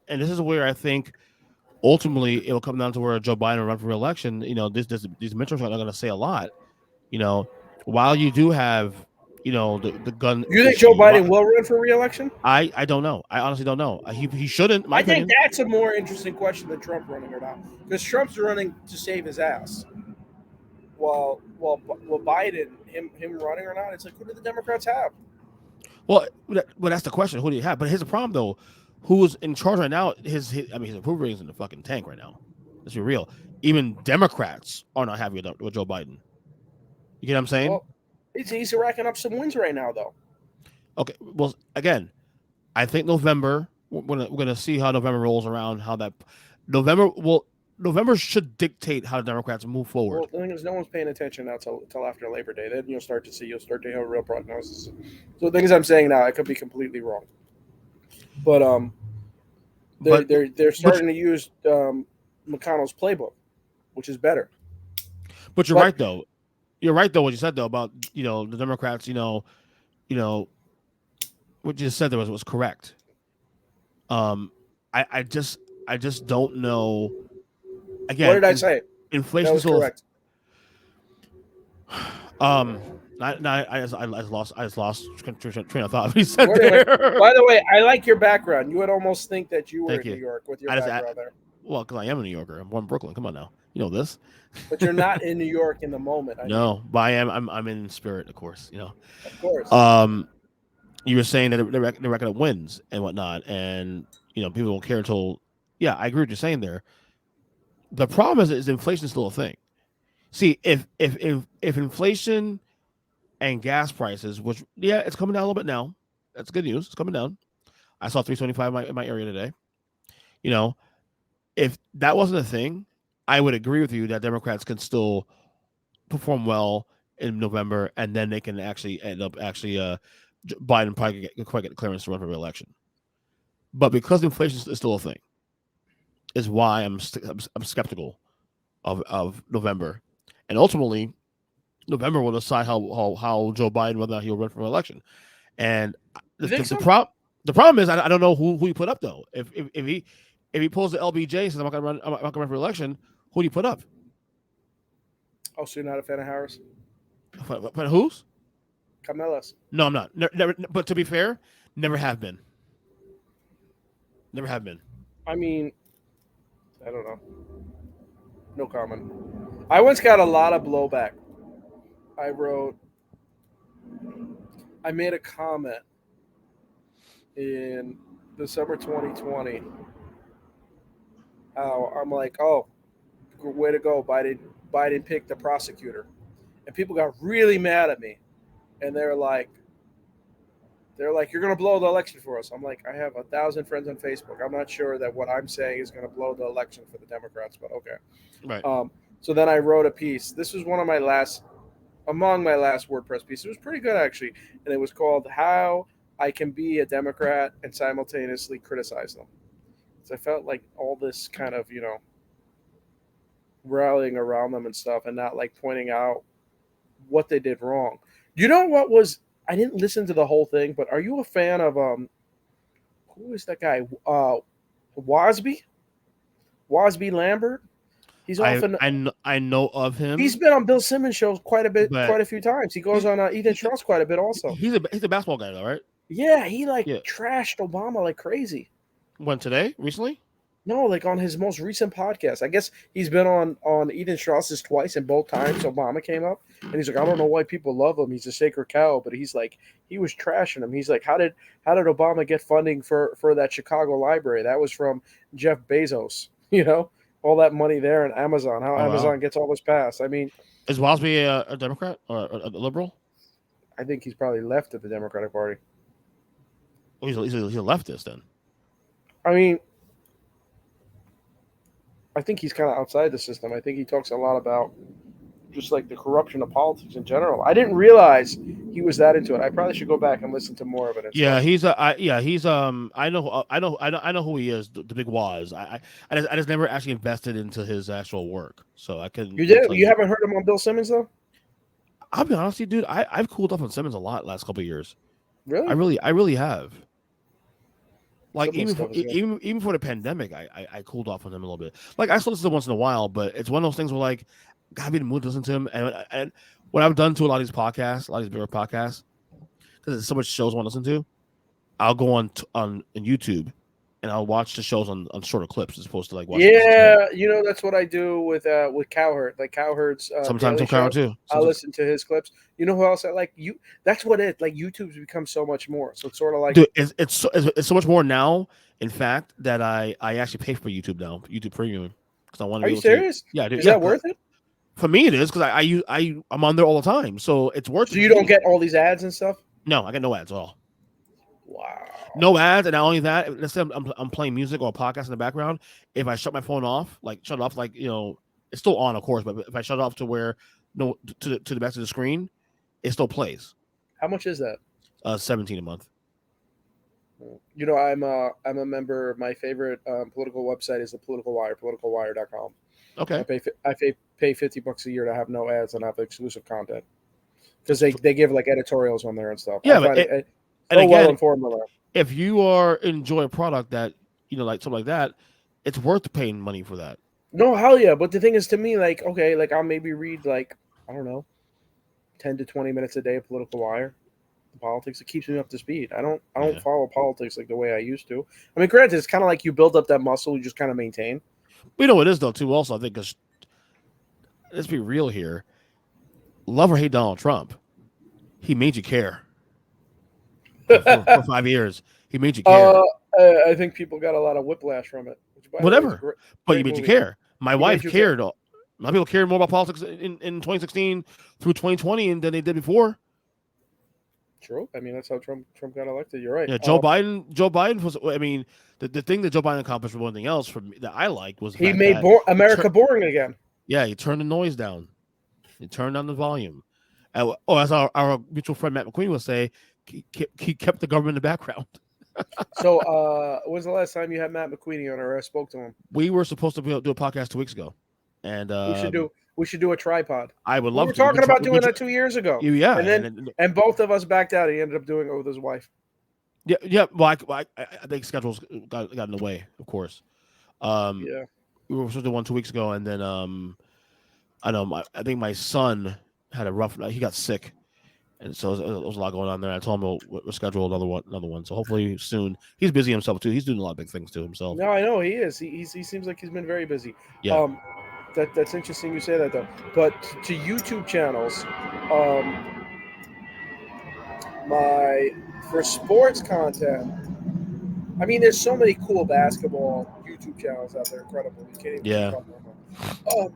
and this is where I think ultimately it will come down to where Joe Biden will run for re-election. These midterms are not going to say a lot. While you do have, the gun. You think Joe Biden will run for re-election? I don't know. I honestly don't know. He shouldn't. I think that's a more interesting question than Trump running or not, because Trump's running to save his ass. While Biden, him running or not, it's like, who do the Democrats have? Well, that's the question. Who do you have? But here's the problem, though. Who's in charge right now? His approval rating's in the fucking tank right now. Let's be real. Even Democrats are not happy with Joe Biden. You get what I'm saying? Well, he's racking up some wins right now, though. Okay. Well, again, I think November. We're gonna see how November rolls around. How that November should dictate how the Democrats move forward. Well, the thing is, no one's paying attention now till after Labor Day. Then you'll start to have a real prognosis. So the things I'm saying now, I could be completely wrong. But they're starting to use McConnell's playbook, which is better. But you're right though. You're right though. What you said though about the Democrats, what you said there was correct. I just don't know. Again, what did I say? Inflation was correct. I just lost train of thought. He said there. By the way, I like your background. You would almost think that you were in New York with your background there. Well, because I am a New Yorker. I'm born in Brooklyn. Come on now, you know this. But you're not in New York in the moment. No, but I am. I'm in spirit, of course. Of course. You were saying that the record of wins and whatnot, and people don't care until. Yeah, I agree with what you're saying there. The problem is inflation is still a thing. See, if inflation and gas prices, which it's coming down a little bit now. That's good news. It's coming down. I saw 325 in my area today. If that wasn't a thing, I would agree with you that Democrats can still perform well in November, and then they can actually end up Biden probably quite get the clearance to run for re-election. But because inflation is still a thing, is why I'm skeptical of November, and ultimately November will decide how Joe Biden, whether or not he'll run for re-election. And the problem is I don't know who he put up though. If he pulls the LBJ and says I'm not gonna run for election, who do you put up? Oh, so you're not a fan of Harris? But whose? Kamala's. No, I'm not. Never. But to be fair, never have been. Never have been. I mean, I don't know. No comment. I once got a lot of blowback. I wrote, I made a comment in December 2020. How I'm like, oh, way to go, Biden. Biden picked the prosecutor, and people got really mad at me, and they're like, you're gonna blow the election for us. I'm like, I have 1,000 friends on Facebook. I'm not sure that what I'm saying is gonna blow the election for the Democrats, but okay. Right. So then I wrote a piece. This was one of my last, among my last WordPress pieces. It was pretty good actually, and it was called "How I Can Be a Democrat and Simultaneously Criticize Them." So I felt like all this kind of rallying around them and stuff, and not like pointing out what they did wrong. You know what was? I didn't listen to the whole thing, but are you a fan of who is that guy? Wasby? Wasby Lambert? He's often I know of him. he's been on Bill Simmons shows quite But a few times. He goes on Ethan Strauss quite a bit also. he's a basketball guy though, right? Yeah, he Yeah. trashed Obama like crazy. When today? Recently? No, like on his most recent podcast. I guess he's been on Ethan Strauss's twice, and both times Obama came up, and he's like, I don't know why people love him. He's a sacred cow, but he's like, he was trashing him. He's like, how did Obama get funding for that Chicago library? That was from Jeff Bezos. All that money there and Amazon. How Amazon gets all this pass. I mean, is Wasby a Democrat or a liberal? I think he's probably left of the Democratic Party. Oh, he's a leftist then. I mean, I think he's kind of outside the system. I think he talks a lot about just like the corruption of politics in general. I didn't realize he was that into it. I probably should go back and listen to more of it. Yeah, he's I know who he is. The big Waz. I just never actually invested into his actual work, so I couldn't. You did? You haven't heard him on Bill Simmons though? I'll be honest with you, dude. I've cooled off on Simmons a lot last couple of years. Really? I really have. Like Simmons even for the pandemic, I cooled off on him a little bit. Like I still listen to him once in a while, but it's one of those things where like gotta be in the mood to listen to him. And what I've done to a lot of these podcasts, a lot of these bigger podcasts, because there's so much shows I want to listen to, I'll go on YouTube and I'll watch the shows on shorter clips as opposed to like watching. Yeah, that's what I do with Cowherd. Like Cowherd's sometimes with Cowherd too. I'll listen to his clips. You know who else I like? That's what it like. YouTube's become so much more. So it's sort of like, dude, it's so much more now. In fact, that I actually pay for YouTube now, YouTube Premium, because I want to. Are you serious? Yeah, dude. Is that worth it? For me, it is because I'm on there all the time, so it's worth it. So you don't get all these ads and stuff? No, I get no ads at all. Wow. No ads, and not only that, let's say I'm playing music or a podcast in the background. If I shut my phone off, it's still on, of course, but if I shut it off to where to the back of the screen, it still plays. How much is that? $17 a month. I'm a member. My favorite political website is the Political Wire, politicalwire.com. Okay. I pay $50 a year to have no ads and have exclusive content because they give like editorials on there and stuff. Yeah, and again, well informed. If you are enjoy a product that like something like that, it's worth paying money for that. No, hell yeah! But the thing is, to me, like, okay, like I'll maybe read like I don't know, 10 to 20 minutes a day of Political Wire, politics. It keeps me up to speed. I don't follow politics like the way I used to. I mean, granted, it's kind of like you build up that muscle, you just kind of maintain. We know it is though too. Also, I think because let's be real here, love or hate Donald Trump, he made you care. For 5 years, he made you care. I think people got a lot of whiplash from it. Whatever, but he made you care. My wife cared. A lot of people cared more about politics in 2016 through 2020 than they did before. True. I mean, that's how Trump got elected. You're right. Yeah, Joe Biden was. I mean, the thing that Joe Biden accomplished more than anything else for me that I liked was he made America boring again. Yeah, he turned the noise down. He turned down the volume. As our mutual friend Matt McQueen would say, he kept the government in the background. So, when's the last time you had Matt McQueen on or I spoke to him? We were supposed to do a podcast 2 weeks ago, and we should do a tripod. I would love. We were talking about doing that 2 years ago. Yeah, and both of us backed out. He ended up doing it with his wife. Yeah. Well, I think schedules got in the way, of course. Yeah, we were supposed to do one 2 weeks ago, and then I think my son had a rough. He got sick. And so there was a lot going on there. I told him we'll schedule another one. So hopefully soon. He's busy himself too. He's doing a lot of big things too himself. No, I know he is. He seems like he's been very busy. Yeah. That's interesting you say that though. But to YouTube channels, for sports content, I mean, there's so many cool basketball YouTube channels out there. Incredible. You can't even keep up with them.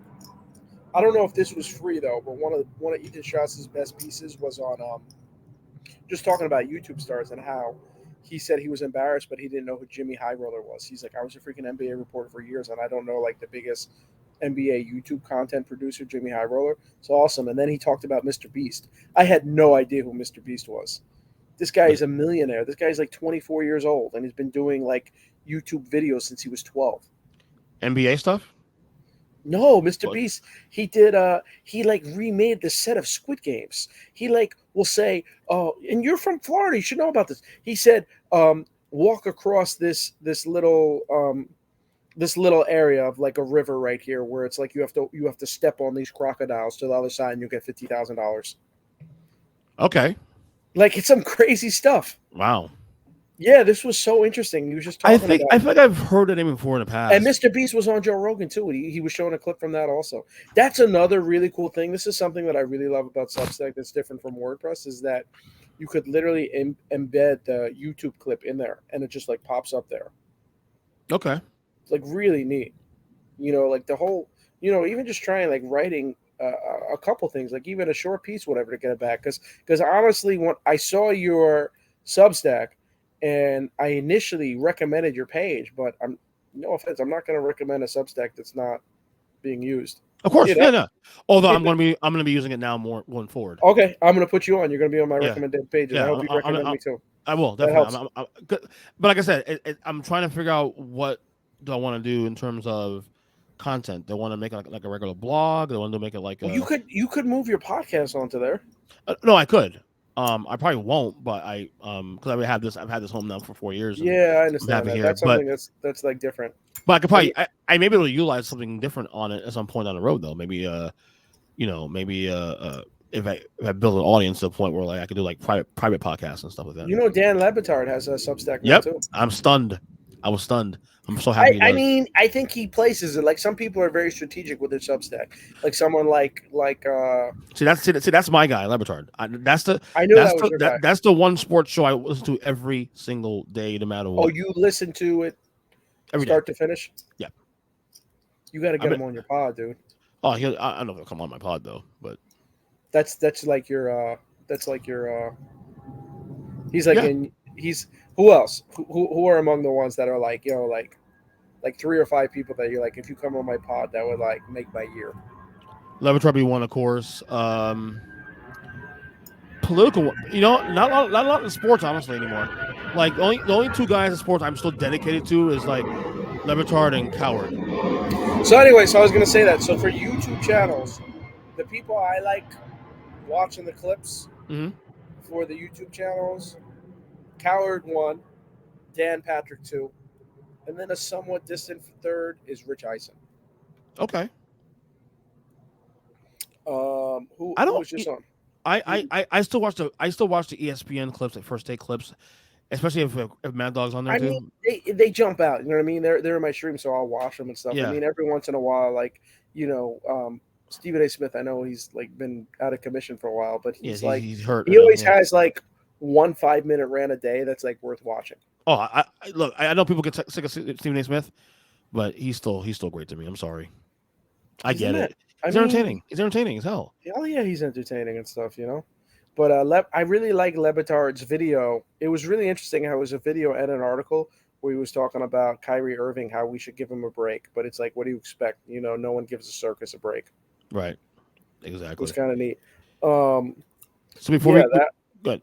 I don't know if this was free though, but one of Ethan Strauss's best pieces was on just talking about YouTube stars and how he said he was embarrassed, but he didn't know who Jimmy High Roller was. He's like, I was a freaking NBA reporter for years, and I don't know like the biggest NBA YouTube content producer, Jimmy High Roller. It's awesome. And then he talked about Mr. Beast. I had no idea who Mr. Beast was. This guy is a millionaire. This guy's like 24 years old, and he's been doing like YouTube videos since he was 12. NBA stuff? No, Mr. Beast, he did he like remade the set of Squid Games. He like will say, "Oh, and you're from Florida, you should know about this." He said, walk across this little area of like a river right here where it's like you have to step on these crocodiles to the other side and you'll get $50,000. Okay. Like it's some crazy stuff. Wow. Yeah, this was so interesting. He was just talking about I feel like I've heard the name before in the past. And Mr. Beast was on Joe Rogan too. He was showing a clip from that also. That's another really cool thing. This is something that I really love about Substack that's different from WordPress is that you could literally embed the YouTube clip in there and it just like pops up there. Okay. It's like really neat. You know, like the whole, you know, even just trying like writing a couple things, like even a short piece, whatever, to get it back. Because honestly, when I saw your Substack, and I initially recommended your page, but I'm no offense, I'm not going to recommend a Substack that's not being used. Of course, yeah. Although I'm going to be using it now more going forward. Okay, I'm going to put you on. You're going to be on my recommended pages. Yeah, I hope you recommend me too. I will definitely. But like I said, I'm trying to figure out what do I want to do in terms of content. They want to make it like a regular blog. They want to make it like you could move your podcast onto there. No, I could. I probably won't, but because I've had this home now for 4 years. Yeah, I understand that. That's something that's like different. But I could probably I may be able to utilize something different on it at some point down the road though. Maybe if I build an audience to a point where like I could do like private podcasts and stuff like that. You know, Dan Lebitard has a Substack now yep. too. I'm stunned. I was stunned. I'm so happy. I mean, I think he places it. Like some people are very strategic with their Substack. Like someone like see that's my guy, Lebitard. That's the one sports show I listen to every single day, no matter what. Oh, you listen to it every start to finish? Yeah. You got to get him on your pod, dude. Oh, I don't know if he'll come on my pod though, but that's like your he's like he's who else? Who are among the ones that are like, you know, like 3 or 5 people that you're like, if you come on my pod, that would like make my year. Levitar be one, of course. Political, you know, not a lot in sports, honestly, anymore. Like the only 2 guys in sports I'm still dedicated to is like Levitar and Coward. So anyway, so I was gonna say that. So for YouTube channels, the people I like watching the clips for the YouTube channels, Coward 1, Dan Patrick 2, and then a somewhat distant third is Rich Eisen. Okay. Who was just on? I still watch the ESPN clips, like first take clips, especially if Mad Dog's on there I too. mean, they jump out. You know what I mean? They're in my stream, so I'll watch them and stuff. Yeah. I mean, every once in a while, like, you know, Stephen A. Smith. I know he's like been out of commission for a while, but he's hurt. He always has like 1 5-minute rant a day that's like worth watching. Oh, I know people get sick of Stephen A. Smith, but he's still great to me. I'm sorry. I get it. He's entertaining. He's entertaining as hell. Oh yeah, he's entertaining and stuff, you know. But I really like Lebitard's video. It was really interesting how it was a video and an article where he was talking about Kyrie Irving, how we should give him a break. But it's like, what do you expect? You know, no one gives a circus a break. Right. Exactly. It's kind of neat. So before good.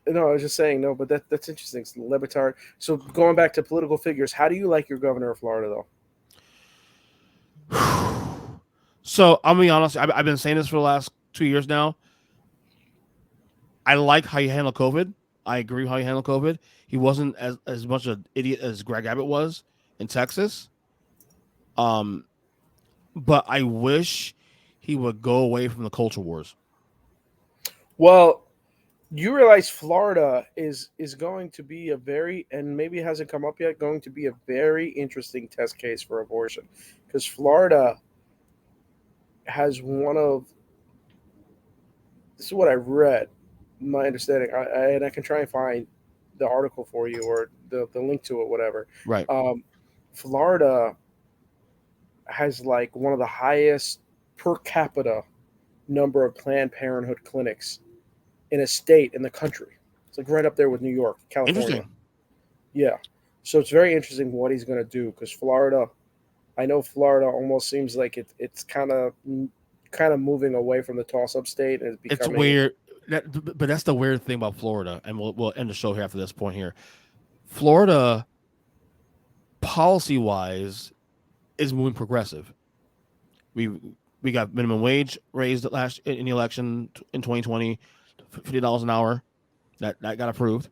No, I was just saying but that's interesting. Lebitard. So going back to political figures, how do you like your governor of Florida though? So I'm gonna be honest. I've been saying this for the last 2 years now. I like how you handle COVID. I agree how you handle COVID. He wasn't as much an idiot as Greg Abbott was in Texas. But I wish he would go away from the culture wars. Well, You realize Florida is going to be a very, and maybe it hasn't come up yet, going to be a very interesting test case for abortion, because Florida has one of, this is what I read, my understanding, and I can try and find the article for you or the link to it, whatever. Right. Florida has like one of the highest per capita number of Planned Parenthood clinics in a state in the country. It's like right up there with New York, California. Interesting. Yeah. So it's very interesting what he's going to do, because Florida, I know Florida almost seems like it's kind of moving away from the toss-up state and It's weird. But that's the weird thing about Florida, and we'll end the show here after this point here. Florida, policy-wise, is moving progressive. We got minimum wage raised in the election in 2020, $50 an hour. That got approved.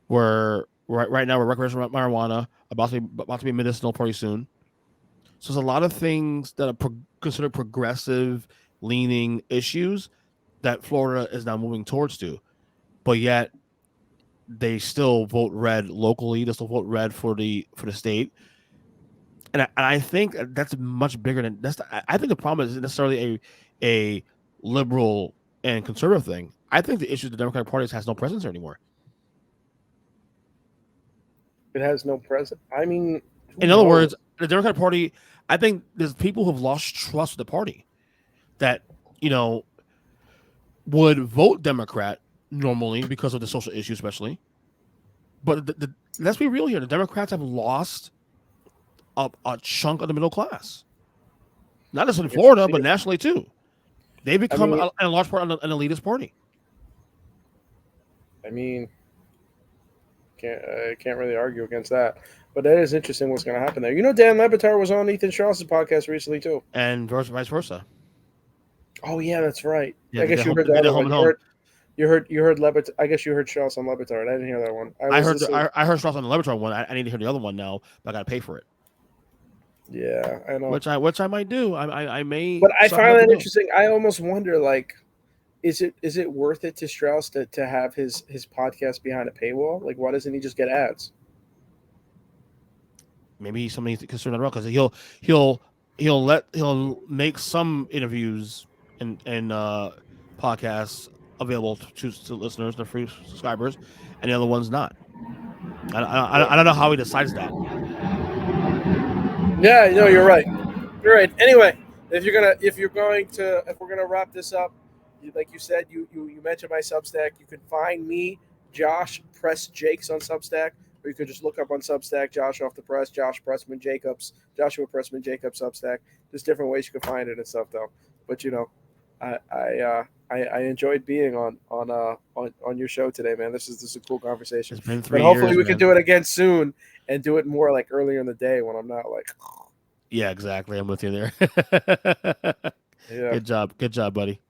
We're right now we're recreational marijuana about to be medicinal pretty soon. So there's a lot of things that are considered progressive leaning issues that Florida is now moving towards but yet they still vote red locally. They still vote red for the state. And I think that's much bigger than I think the problem isn't necessarily a liberal and conservative thing. I think the issue the Democratic Party has no presence there anymore. It has no presence. I mean, in other words, the Democratic Party, I think there's people who have lost trust with the party that, would vote Democrat normally because of the social issue, especially. But let's be real here. The Democrats have lost a chunk of the middle class. Not just in Florida, but nationally too. They become a large part an elitist party. I mean, I can't really argue against that. But that is interesting what's going to happen there. Dan Lebatard was on Ethan Strauss's podcast recently too. And vice versa. Oh yeah, that's right. Yeah, I guess you heard that one. You heard Lebatard. I guess you heard Strauss on Lebatard. I didn't hear that one. I heard Strauss on the Lebatard one. I need to hear the other one now, but I got to pay for it. Yeah, I know. Which I might do. I may. But I find that interesting. I almost wonder, like, is it worth it to Strauss to have his podcast behind a paywall? Like, why doesn't he just get ads? Maybe somebody's concerned about because he'll make some interviews and podcasts available to listeners, the free subscribers, and the other ones not. I don't know how he decides that. Yeah, no, you're right. You're right. Anyway, if we're gonna wrap this up, like you said, you mentioned my Substack. You can find me, Josh Press Jakes, on Substack, or you could just look up on Substack, Josh Off the Press, Joshua Pressman Jacobs Substack. There's different ways you can find it and stuff though. But I enjoyed being on your show today, man. This is a cool conversation. It's been 3 years. But hopefully we man. can do it again soon and do it more like earlier in the day when I'm not like. Yeah, exactly. I'm with you there. Yeah. Good job, buddy.